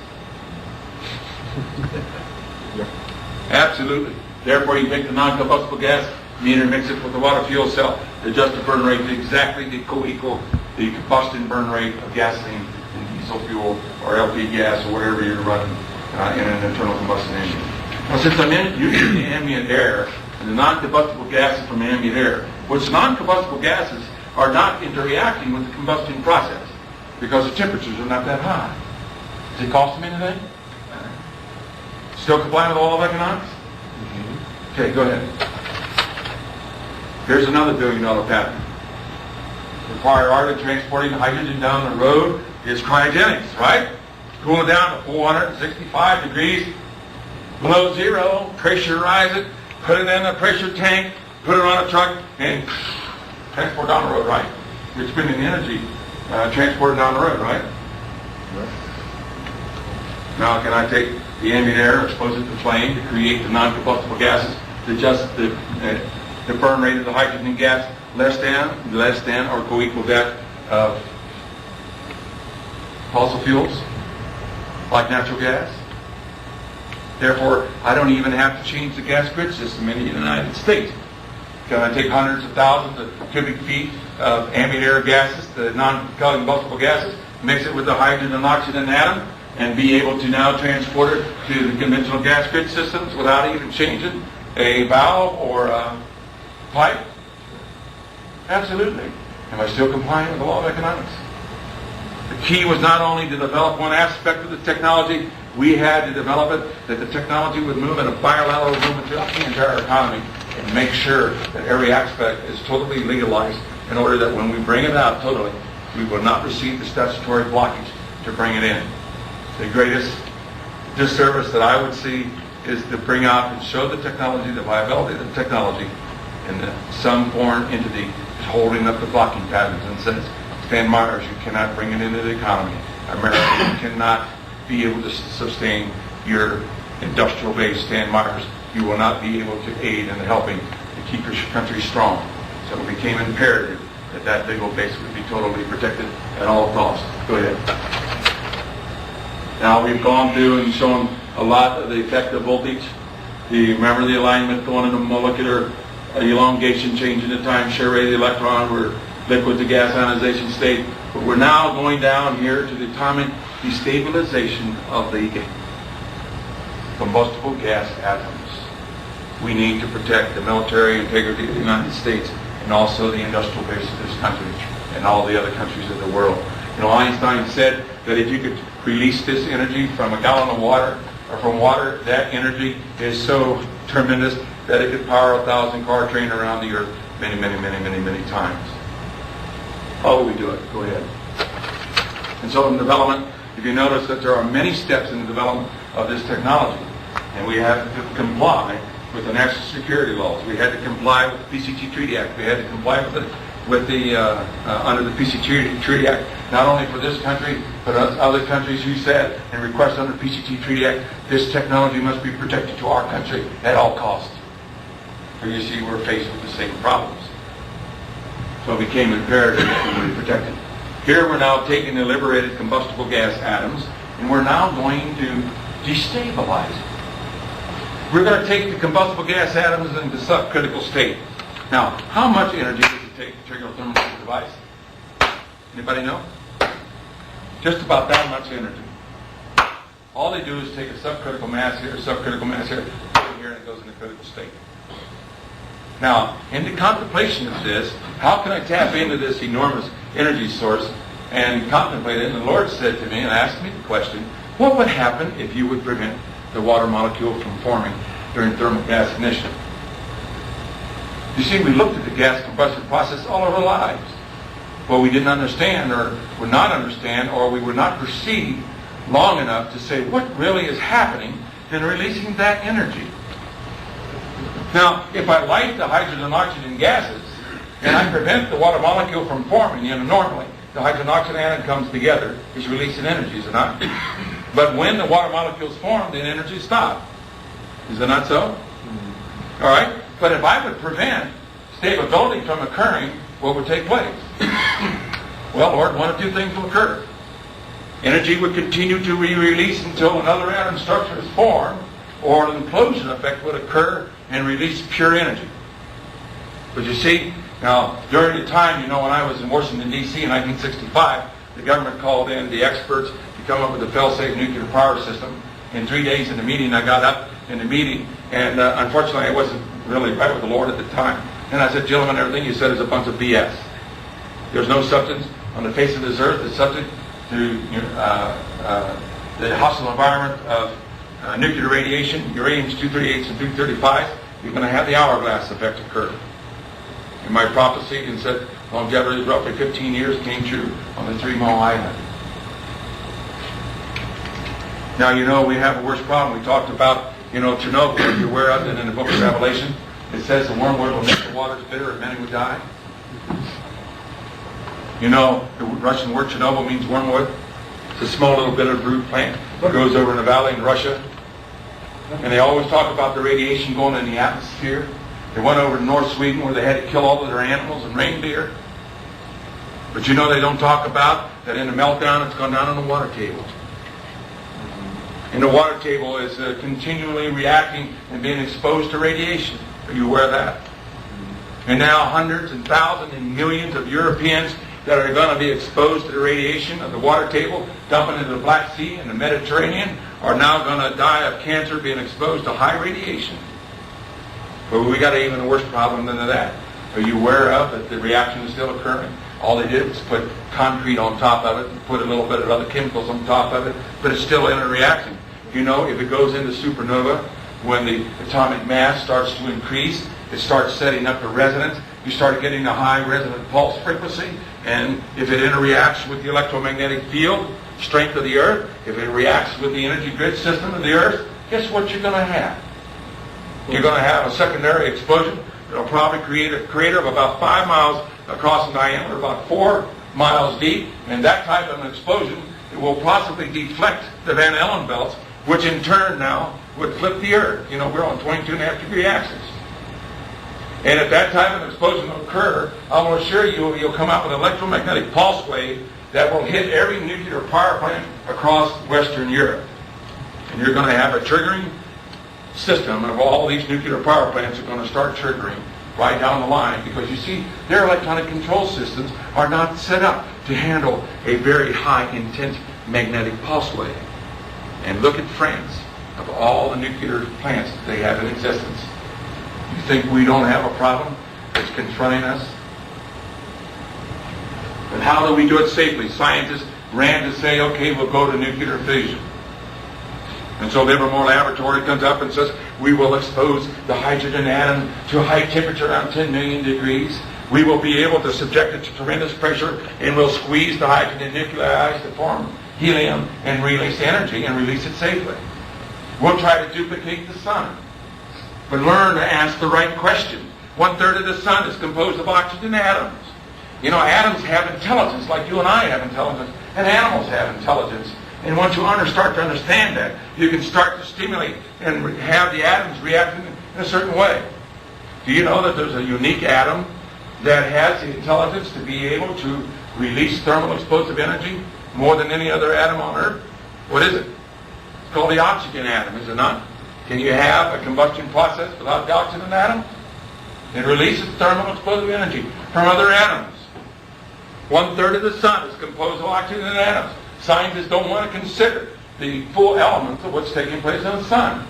Absolutely. Therefore, you take the non-combustible gas meter, mix it with the water fuel cell, adjust the burn rate to exactly to co-equal the combustion burn rate of gasoline and diesel fuel or LP gas or whatever you're running in an internal combustion engine. Well, since I'm using the ambient air and the non-combustible gases from ambient air, which non-combustible gases are not interacting with the combustion process because the temperatures are not that high. Does it cost them anything? Still complying with the law of economics? Okay, go ahead. Here's another $1 billion patent. Require art of transporting hydrogen down the road is cryogenics, right? Cool it down to 465 degrees below zero, pressurize it, put it in a pressure tank, put it on a truck, and transport down the road, right? You're spending energy transported down the road, right? Now, can I take the ambient air, expose it to flame to create the non-combustible gases to adjust the burn rate of the hydrogen gas less than or co-equal that of fossil fuels like natural gas? Therefore, I don't even have to change the gas grid system in the United States. Can I take hundreds of thousands of cubic feet of ambient air gases, the non-combustible gases, mix it with the hydrogen and oxygen atom, and be able to now transport it to the conventional gas grid systems without even changing a valve or a pipe? Absolutely. Am I still complying with the law of economics? The key was not only to develop one aspect of the technology, we had to develop it that the technology would move in a bilateral movement throughout the entire economy and make sure that every aspect is totally legalized in order that when we bring it out totally, we will not receive the statutory blockage to bring it in. The greatest disservice that I would see is to bring out and show the technology, the viability of the technology, and that some foreign entity is holding up the blocking patterns and says, Stan Meyer, you cannot bring it into the economy. America, you cannot be able to sustain your industrial base, Stan Meyers. You will not be able to aid in helping to keep your country strong. So it became imperative that that legal base would be totally protected at all costs. Go ahead. Now we've gone through and shown a lot of the effect of voltage. Do you remember the alignment going into molecular elongation, changing the time share rate of the electron, where liquid to gas ionization state? But we're now going down here to the atomic destabilization of the combustible gas atoms. We need to protect the military integrity of the United States and also the industrial base of this country and all the other countries of the world. You know, Einstein said that if you could release this energy from a gallon of water, or from water, that energy is so tremendous that it could power a 1,000-car train around the earth many, many, many, many, many times. How will we do it? Go ahead. And so in development, if you notice that there are many steps in the development of this technology, and we have to comply with the national security laws. We had to comply with the PCT Treaty Act. We had to comply with the under the PCT Treaty Act, not only for this country, but other countries who said and request under the PCT Treaty Act, this technology must be protected to our country at all costs. For you see, we're faced with the same problems. So it became imperative to be protected. Here we're now taking the liberated combustible gas atoms, and we're now going to destabilize it. We're going to take the combustible gas atoms into subcritical state. Now, how much energy does it take to trigger a thermonuclear device? Anybody know? Just about that much energy. All they do is take a subcritical mass here, put it here, there and it goes into critical state. Now, in the contemplation of this, how can I tap into this enormous energy source and contemplate it? And the Lord said to me and asked me the question, what would happen if you would prevent the water molecule from forming during thermal gas ignition? You see, we looked at the gas combustion process all of our lives. Well, we didn't understand or would not understand or we would not perceive long enough to say what really is happening in releasing that energy. Now, if I light the hydrogen and oxygen gases and I prevent the water molecule from forming, normally the hydrogen and oxygen atom comes together, is releasing energy, is it not? But when the water molecules form, then energy stops. Is it not so? All right? But if I would prevent stability from occurring, what would take place? Well, Lord, one of two things will occur. Energy would continue to be released until another atom structure is formed, or an implosion effect would occur and release pure energy. But you see, now, during the time, when I was in Washington, D.C. in 1965, the government called in the experts to come up with a failsafe nuclear power system. In 3 days in the meeting, I got up in the meeting, and unfortunately, I wasn't really right with the Lord at the time. And I said, gentlemen, everything you said is a bunch of BS. There's no substance on the face of this earth that's subject to the hostile environment of nuclear radiation, uraniums 238s and 235s. You're going to have the hourglass effect occur. And my prophecy and said longevity of roughly 15 years came true on the 3 Mile Island. Now, we have a worse problem. We talked about, Chernobyl, if you're aware of it in the book of Revelation. It says the wormwood will make the waters bitter and many would die. The Russian word Chernobyl means wormwood. It's a small little bitter root plant that grows over in a valley in Russia. And they always talk about the radiation going in the atmosphere. They went over to North Sweden where they had to kill all of their animals and reindeer. But they don't talk about that in the meltdown it's gone down on the water table. And the water table is continually reacting and being exposed to radiation. Are you aware of that? And now hundreds and thousands and millions of Europeans that are going to be exposed to the radiation of the water table dumping into the Black Sea and the Mediterranean are now going to die of cancer being exposed to high radiation. But we got an even worse problem than that. Are you aware of that the reaction is still occurring? All they did was put concrete on top of it and put a little bit of other chemicals on top of it, but it's still in a reaction. If it goes into supernova, when the atomic mass starts to increase, it starts setting up a resonance. You start getting a high resonant pulse frequency, and if it interreacts with the electromagnetic field strength of the Earth, if it reacts with the energy grid system of the Earth, guess what you're going to have? You're going to have a secondary explosion. It'll probably create a crater of about 5 miles across in diameter, about 4 miles deep, and that type of an explosion it will possibly deflect the Van Allen belts, which in turn now would flip the Earth. We're on 22.5 degree axis. And if that type of explosion will occur, I will assure you you'll come out with an electromagnetic pulse wave that will hit every nuclear power plant across Western Europe. And you're going to have a triggering system of all these nuclear power plants are going to start triggering right down the line, because you see, their electronic control systems are not set up to handle a very high intense magnetic pulse wave. And look at France, of all the nuclear plants that they have in existence. You think we don't have a problem that's confronting us? But how do we do it safely? Scientists ran to say, okay, we'll go to nuclear fission. And so Livermore Laboratory comes up and says, we will expose the hydrogen atom to a high temperature around 10 million degrees. We will be able to subject it to tremendous pressure, and we'll squeeze the hydrogen nuclei to form helium and release energy and release it safely. We'll try to duplicate the sun. But learn to ask the right question. 1/3 of the sun is composed of oxygen atoms. Atoms have intelligence like you and I have intelligence, and animals have intelligence. And once you start to understand that, you can start to stimulate and have the atoms reacting in a certain way. Do you know that there's a unique atom that has the intelligence to be able to release thermal explosive energy more than any other atom on Earth? What is it? It's called the oxygen atom, is it not? Can you have a combustion process without the oxygen atom? It releases thermal explosive energy from other atoms. 1/3 of the sun is composed of oxygen atoms. Scientists don't want to consider the full elements of what's taking place in the sun.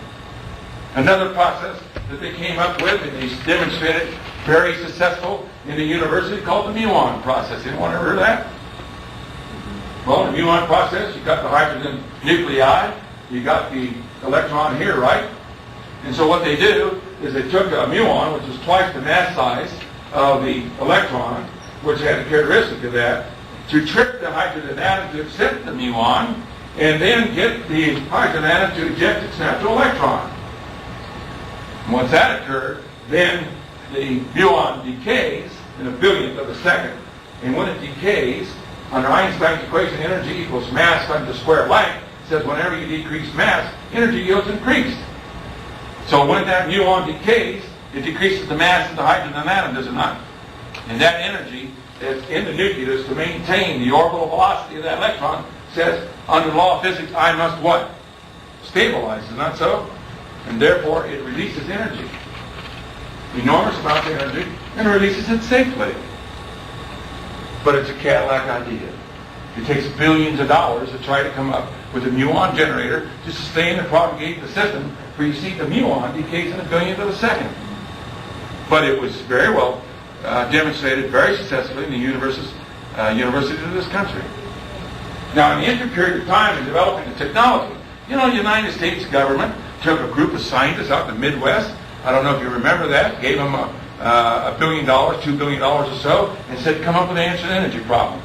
Another process that they came up with and they demonstrated very successful in the university called the muon process. Anyone ever heard of that? Well, the muon process, you got the hydrogen nuclei, you got the electron here, right? And so what they do is they took a muon, which was twice the mass size of the electron, which had a characteristic of that, to trick the hydrogen atom to accept the muon, and then get the hydrogen atom to eject its natural electron. And once that occurred, then the muon decays in a billionth of a second. And when it decays, under Einstein's equation, energy equals mass times the square of length, says whenever you decrease mass, energy yields increased. So when that muon decays, it decreases the mass of the hydrogen atom, does it not? And that energy that's in the nucleus to maintain the orbital velocity of that electron says, under the law of physics, I must what? Stabilize, is it not so? And therefore, it releases energy. Enormous amounts of energy, and releases it safely. But it's a Cadillac idea. It takes billions of dollars to try to come up with a muon generator to sustain and propagate the system where you see the muon decays in a billionth of a second. But it was very well demonstrated very successfully in the universities of this country. Now, in the interim period of time in developing the technology, the United States government took a group of scientists out in the Midwest. I don't know if you remember that. Gave them $1 billion, $2 billion or so, and said, come up with an answer to the energy problem.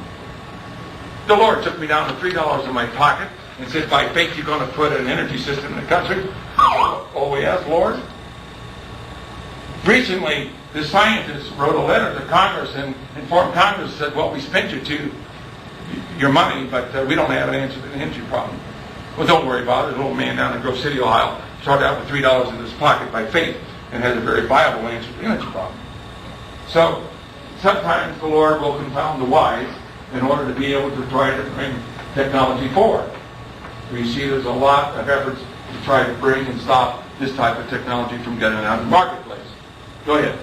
The Lord took me down to $3 in my pocket and said, by faith, you're going to put an energy system in the country? Oh, yes, Lord. Recently, the scientists wrote a letter to Congress and informed Congress, said, well, we spent your money, but we don't have an answer to the energy problem. Well, don't worry about it. An old man down in Grove City, Ohio, started out with $3 in his pocket by faith and has a very viable answer to the energy problem. So, sometimes the Lord will confound the wise in order to be able to try to bring technology forward. We see there's a lot of efforts to try to bring and stop this type of technology from getting out in the marketplace. Go ahead.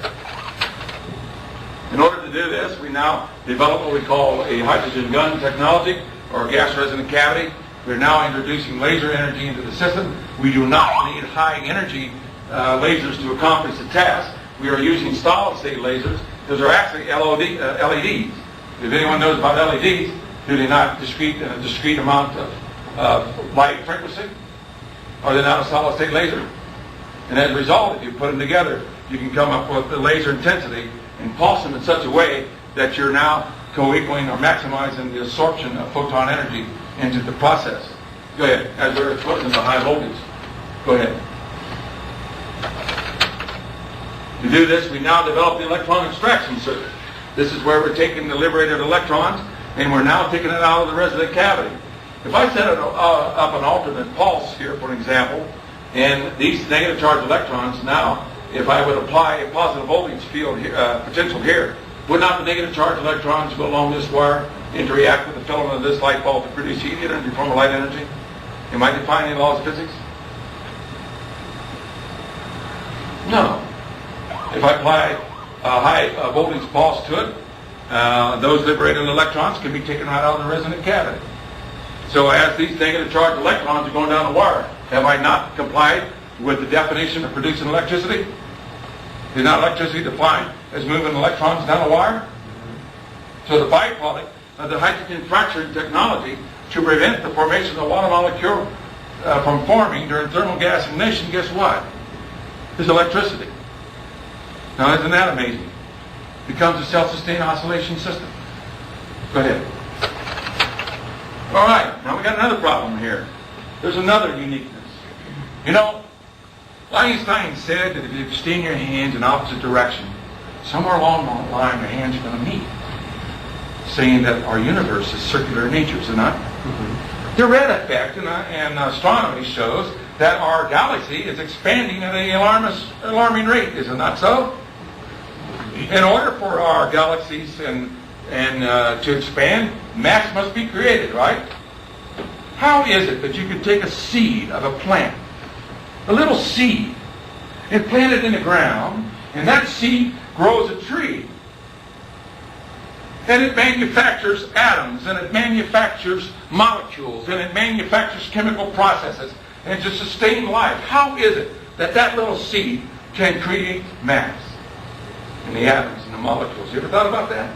In order to do this, we now develop what we call a hydrogen gun technology, or gas resonant cavity. We're now introducing laser energy into the system. We do not need high energy lasers to accomplish the task. We are using solid state lasers. Those are actually LEDs. If anyone knows about LEDs, do they not discrete amount of light frequency? Are they not a solid state laser? And as a result, if you put them together, you can come up with the laser intensity and pulse them in such a way that you're now co-equaling or maximizing the absorption of photon energy into the process. Go ahead. As we're exposing to high voltage. Go ahead. To do this, we now develop the electron abstraction circuit. This is where we're taking the liberated electrons and we're now taking it out of the resonant cavity. If I set up an alternate pulse here, for example, and these negative charged electrons now, if I would apply a positive voltage field here, potential here, would not the negative charged electrons go along this wire interact with the filament of this light bulb to produce heat energy, form of light energy? Am I defining laws of physics? No. If I apply a high voltage pulse to it, those liberated electrons can be taken right out of the resonant cavity. So as these negative charged electrons are going down the wire, have I not complied with the definition of producing electricity? Is not electricity defined as moving electrons down a wire? So the byproduct of the hydrogen fracturing technology to prevent the formation of the water molecule from forming during thermal gas ignition, guess what? Is electricity. Now isn't that amazing? It becomes a self-sustained oscillation system. Go ahead. All right, now we got another problem here. There's another uniqueness. Einstein said that if you extend your hands in opposite direction, somewhere along the line your hands are going to meet. Saying that our universe is circular in nature, is it not? Mm-hmm. The red effect in astronomy shows that our galaxy is expanding at an alarming rate, is it not so? In order for our galaxies and to expand, mass must be created, right? How is it that you can take a seed of a plant, a little seed, and plant it in the ground, and that seed grows a tree, and it manufactures atoms, and it manufactures molecules, and it manufactures chemical processes, and to sustain life? How is it that that little seed can create mass in the atoms and the molecules. You ever thought about that?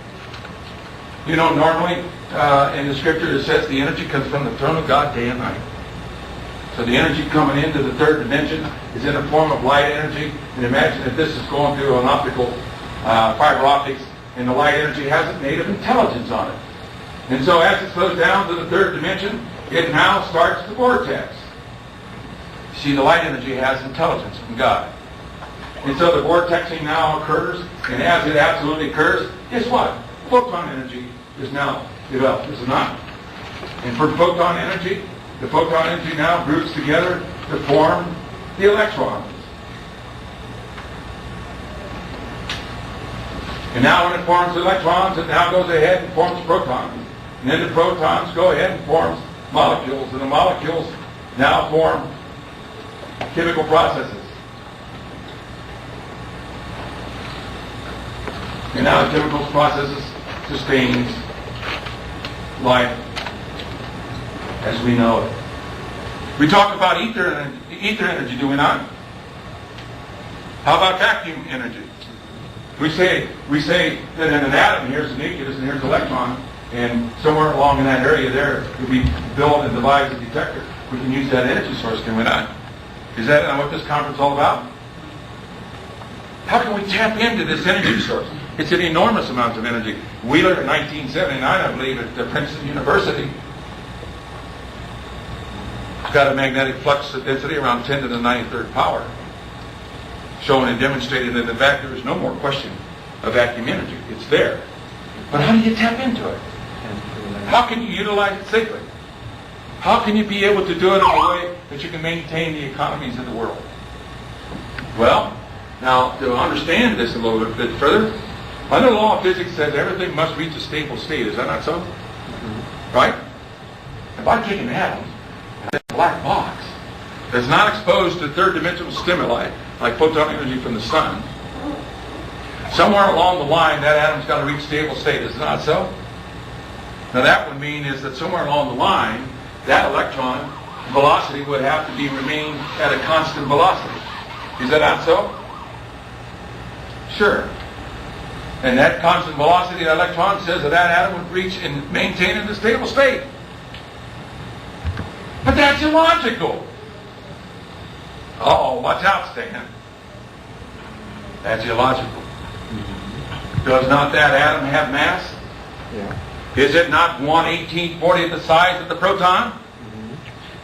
You know, normally in the scripture it says the energy comes from the throne of God day and night. So the energy coming into the third dimension is in the form of light energy. And imagine if this is going through an optical fiber optics, and the light energy has a native intelligence on it. And so as it slows down to the third dimension, it now starts the vortex. See, the light energy has intelligence from God. And so the vortexing now occurs, and as it absolutely occurs, guess what? Photon energy is now developed, is it not? And for photon energy, the photon energy now groups together to form the electrons. And now when it forms electrons, it now goes ahead and forms protons. And then the protons go ahead and forms molecules, and the molecules now form chemical processes. And now the chemical processes sustains life as we know it. We talk about ether energy, do we not? How about vacuum energy? We say that in an atom, here's the nucleus and here's the electron, and somewhere along in that area there, if we build and devise a detector, we can use that energy source, can we not? Is that what this conference is all about? How can we tap into this energy source? It's an enormous amount of energy. Wheeler in 1979, I believe, at Princeton University, got a magnetic flux density around 10 to the 93rd power. Shown and demonstrated that in fact there is no more question of vacuum energy. It's there. But how do you tap into it? How can you utilize it safely? How can you be able to do it in a way that you can maintain the economies of the world? Well, now to understand this a little bit further, under the law of physics says everything must reach a stable state. Is that not so? Right? If I take an atom, a black box that's not exposed to third dimensional stimuli like photon energy from the sun, somewhere along the line that atom's got to reach stable state. Is it not so? Now that would mean is that somewhere along the line that electron velocity would have to remain at a constant velocity. Is that not so? Sure. And that constant velocity of the electron says that that atom would reach and maintain in a stable state. But that's illogical. Uh-oh, watch out, Stan. That's illogical. Does not that atom have mass? Yeah. Is it not 1/1840th the size of the proton?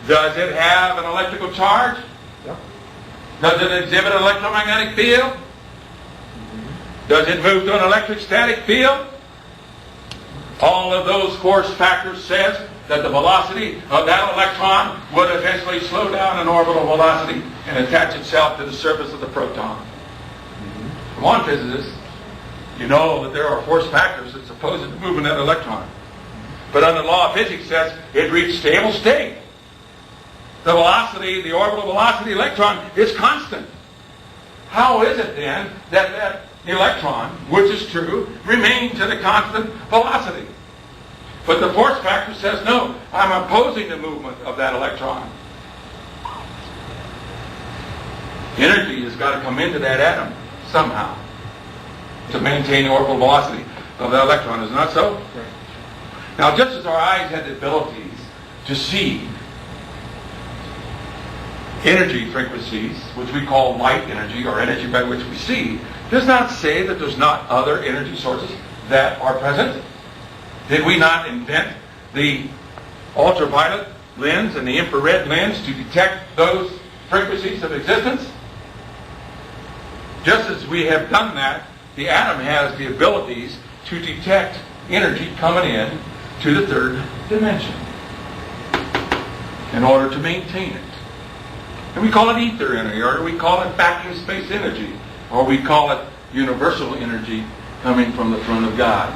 Does it have an electrical charge? Yep. Does it exhibit an electromagnetic field? Does it move to an electric static field? All of those force factors says that the velocity of that electron would eventually slow down in orbital velocity and attach itself to the surface of the proton. Come on, physicists. You know that there are force factors that's opposed to moving that electron. But under the law of physics says it reached stable state. The velocity, the orbital velocity of the electron is constant. How is it then that that electron, which is true, remains at a constant velocity? But the force factor says, no, I'm opposing the movement of that electron. Energy has got to come into that atom somehow to maintain the orbital velocity of that electron. Is it not so? Right. Now, just as our eyes had the abilities to see energy frequencies, which we call light energy, or energy by which we see, does not say that there's not other energy sources that are present. Did we not invent the ultraviolet lens and the infrared lens to detect those frequencies of existence? Just as we have done that, the atom has the abilities to detect energy coming in to the third dimension in order to maintain it. And we call it ether energy, or we call it vacuum space energy, or we call it universal energy coming from the throne of God.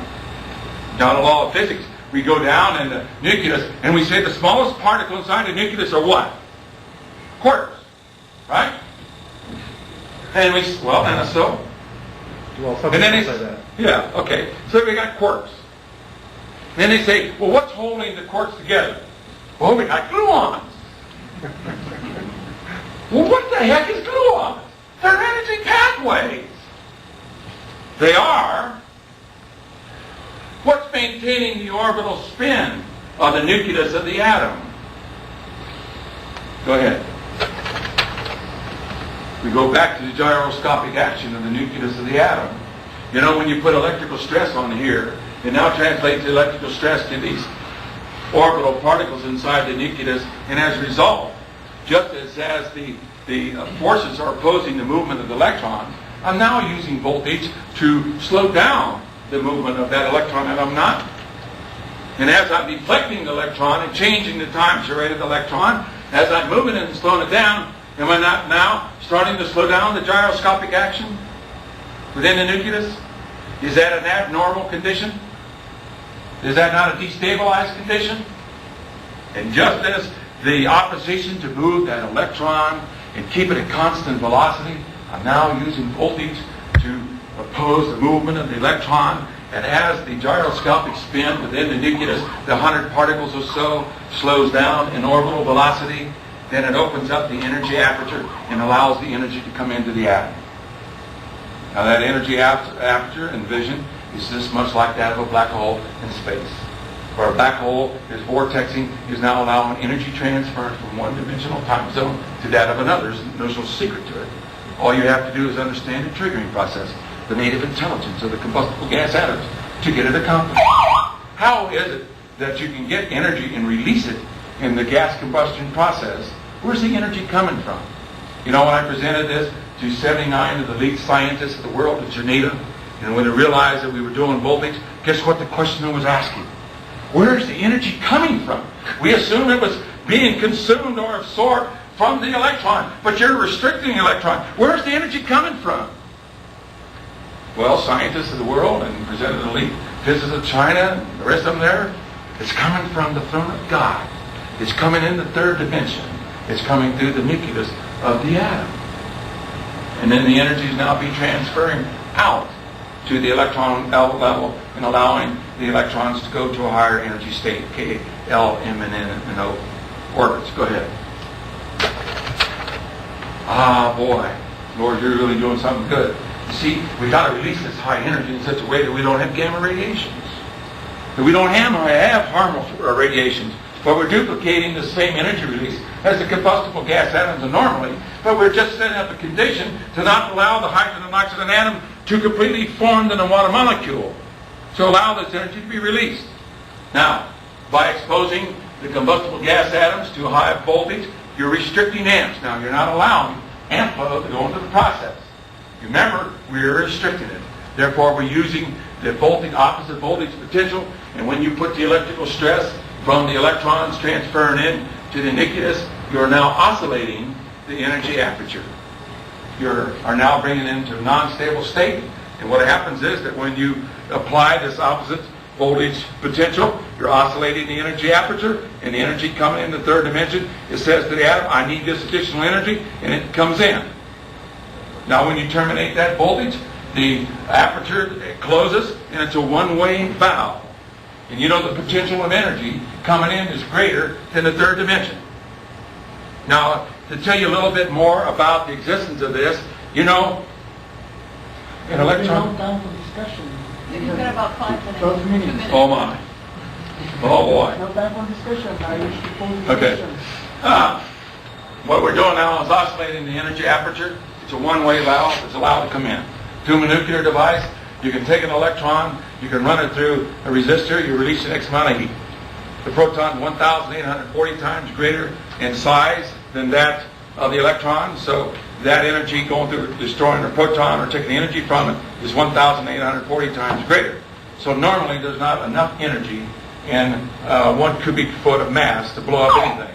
Now, the law of physics, we go down in the nucleus and we say the smallest particle inside the nucleus are what? Quarks, right? And we, well, and so. Well, some And then people they say that. yeah, okay. So we got quarks. Then they say, well, what's holding the quarks together? Well, we got gluons. Well, what the heck is gluons? They're energy pathways. They are. What's maintaining the orbital spin of the nucleus of the atom? Go ahead. We go back to the gyroscopic action of the nucleus of the atom. You know, when you put electrical stress on here, it now translates the electrical stress to these orbital particles inside the nucleus, and as a result, just as the forces are opposing the movement of the electrons, I'm now using voltage to slow down the movement of that electron, and I'm not. And as I'm deflecting the electron and changing the time rate of the electron, as I'm moving it and slowing it down, am I not now starting to slow down the gyroscopic action within the nucleus? Is that an abnormal condition? Is that not a destabilized condition? And just as the opposition to move that electron and keep it at constant velocity, I'm now using voltage to oppose the movement of the electron. And as the gyroscopic spin within the nucleus, the 100 particles or so, slows down in orbital velocity, then it opens up the energy aperture and allows the energy to come into the atom. Now that energy aperture in vision is just much like that of a black hole in space. Where a black hole is vortexing, is now allowing energy transfer from one dimensional time zone to that of another. There's no secret to it. All you have to do is understand the triggering process, the native intelligence of the combustible gas atoms to get it accomplished. How is it that you can get energy and release it in the gas combustion process? Where's the energy coming from? You know, when I presented this to 79 of the lead scientists of the world at Geneva, and when they realized that we were doing voltage, guess what the questioner was asking? Where's the energy coming from? We assume it was being consumed or absorbed from the electron, but you're restricting the electron. Where's the energy coming from? Well, scientists of the world and presented the elite physicists of China and the rest of them there, it's coming from the throne of God. It's coming in the third dimension. It's coming through the nucleus of the atom. And then the energy is now be transferring out to the electron level and allowing the electrons to go to a higher energy state, K, L, M, and N, and O orbits. Go ahead. Ah, boy. Lord, you're really doing something good. You see, we got to release this high energy in such a way that we don't have gamma radiations. That we don't have harmful radiations. But we're duplicating the same energy release as the combustible gas atoms normally, but we're just setting up a condition to not allow the hydrogen and oxygen atom to completely form in a water molecule, to allow this energy to be released. Now, by exposing the combustible gas atoms to a high voltage, you're restricting amps. Now, you're not allowing amp flow to go into the process. Remember, we're restricting it. Therefore, we're using the voltage, opposite voltage potential, and when you put the electrical stress from the electrons transferring in to the nucleus, you're now oscillating the energy aperture. You are now bringing it into a non-stable state. And what happens is that when you apply this opposite voltage potential, you're oscillating the energy aperture, and the energy coming in the third dimension, it says to the atom, I need this additional energy, and it comes in. Now when you terminate that voltage, the aperture closes, and it's a one-way valve. And you know the potential of energy coming in is greater than the third dimension. Now, to tell you a little bit more about the existence of this, you know, an electron... Down for discussion. You've got about 5 minutes. 12 minutes. 2 minutes. Oh my. Oh boy. No time for discussion. I wish to pose Okay. discussion. What we're doing now is oscillating the energy aperture. It's a one-way valve that's allowed to come in. To a nuclear device, you can take an electron, you can run it through a resistor, you release an X amount of heat. The proton is 1,840 times greater in size than that of the electron, so that energy going through destroying the proton or taking the energy from it is 1,840 times greater. So normally there's not enough energy in 1 cubic foot of mass to blow up anything.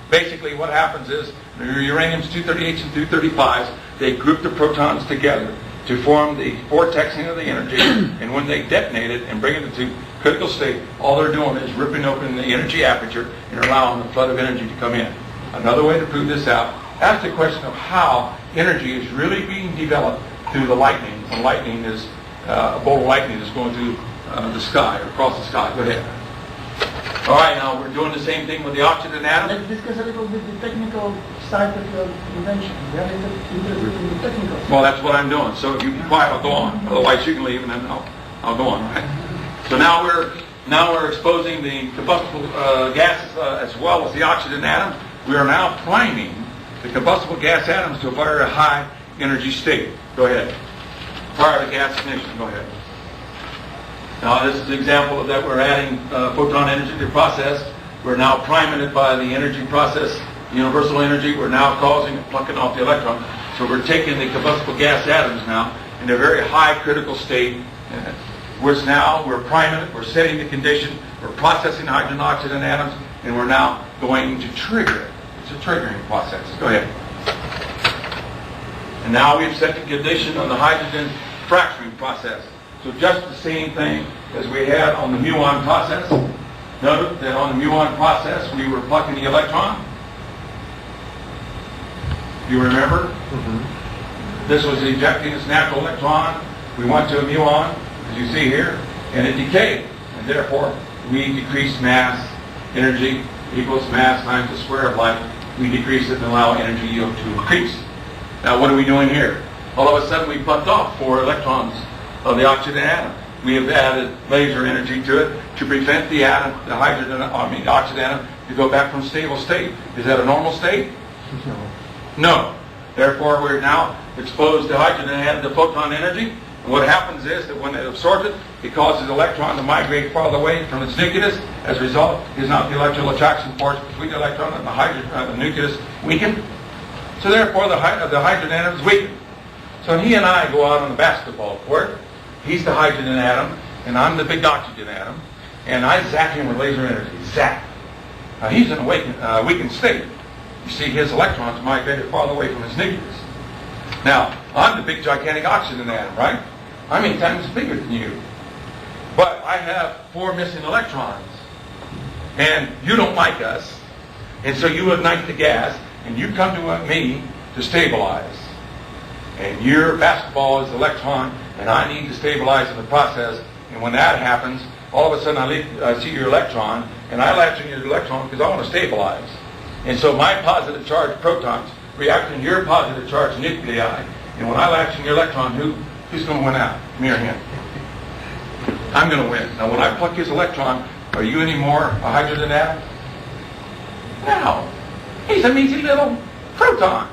Basically what happens is the uranium's 238s and 235s, they group the protons together to form the vortexing of the energy, and when they detonate it and bring it into critical state, all they're doing is ripping open the energy aperture and allowing the flood of energy to come in. Another way to prove this out, ask the question of how energy is really being developed through the lightning. When lightning is, a bolt of lightning is going through the sky, or across the sky. Go ahead. All right, now we're doing the same thing with the oxygen atom. Let's discuss a little bit the technical side of your invention. We are interested in the technical side. Well, that's what I'm doing. So if you be quiet, I'll go on. Otherwise, you can leave, and then I'll go on. Right? So now we're exposing the combustible gases as well as the oxygen atom. We are now priming the combustible gas atoms to a very high energy state. Go ahead. Prior to gas ignition. Go ahead. Now this is an example of that we're adding photon energy to the process. We're now priming it by the energy process, universal energy. We're now causing it, plucking off the electron. So we're taking the combustible gas atoms now in a very high critical state. We're priming it, we're setting the condition, we're processing hydrogen oxygen atoms, and we're now going to trigger it. It's a triggering process. Go ahead. And now we've set the condition on the hydrogen fracturing process. So just the same thing as we had on the muon process. Note that on the muon process, we were plucking the electron. You remember? Mm-hmm. This was ejecting this natural electron. We went to a muon, as you see here, and it decayed. And therefore, we decreased mass, energy equals mass times the square of light. We decrease it and allow energy yield to increase. Now, what are we doing here? All of a sudden, we plucked off 4 electrons of the oxygen atom. We have added laser energy to it to prevent the atom, the oxygen atom, to go back from stable state. Is that a normal state? No. Therefore, we're now exposed to hydrogen atom to photon energy. And what happens is that when it absorbs it, it causes the electron to migrate farther away from its nucleus. As a result, is not the electrical attraction force between the electron and the nucleus weakened. So therefore, the hydrogen atom is weakened. So he and I go out on the basketball court. He's the hydrogen atom, and I'm the big oxygen atom, and I zap him with laser energy. Zap. Now he's in a weakened state. You see his electrons migrated farther away from his nucleus. Now, I'm the big gigantic oxygen atom, right? I'm 8 times bigger than you. But I have 4 missing electrons. And you don't like us, and so you ignite the gas, and you come to me to stabilize. And your basketball is electron, and I need to stabilize in the process. And when that happens, all of a sudden I see your electron, and I latch on your electron because I want to stabilize. And so my positive charged protons react in your positive charged nuclei. And when I latch on your electron, who's going to win out? Me or him? I'm going to win. Now when I pluck his electron, are you any more a hydrogen atom? No. He's a measly little proton.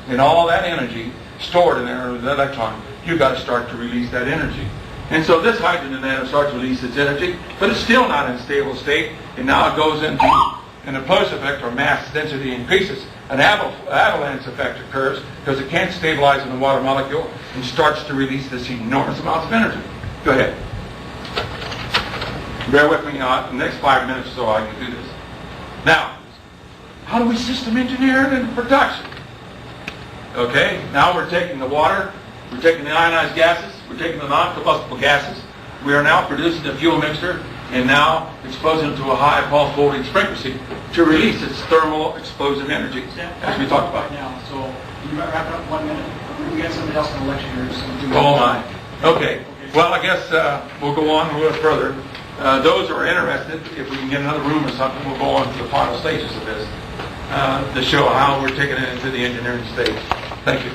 And all that energy stored in there, the electron, you've got to start to release that energy. And so this hydrogen atom starts to release its energy, but it's still not in a stable state. And now it goes into an impulse effect, or mass density increases. An avalanche effect occurs because it can't stabilize in the water molecule and starts to release this enormous amounts of energy. Go ahead. Bear with me the next 5 minutes or so I can do this. Now, how do we system engineer it into production? Okay, now we're taking the water, we're taking the ionized gases, we're taking the non-combustible gases. We are now producing a fuel mixture and now exposing it to a high pulse voltage frequency to release its thermal explosive energy, as we talked about. Now, so you might wrap it up 1 minute. We got somebody else in the lecture here. So oh my. Okay. Well, I guess we'll go on a little further. Those who are interested, if we can get another room or something, we'll go on to the final stages of this to show how we're taking it into the engineering stage. Thank you.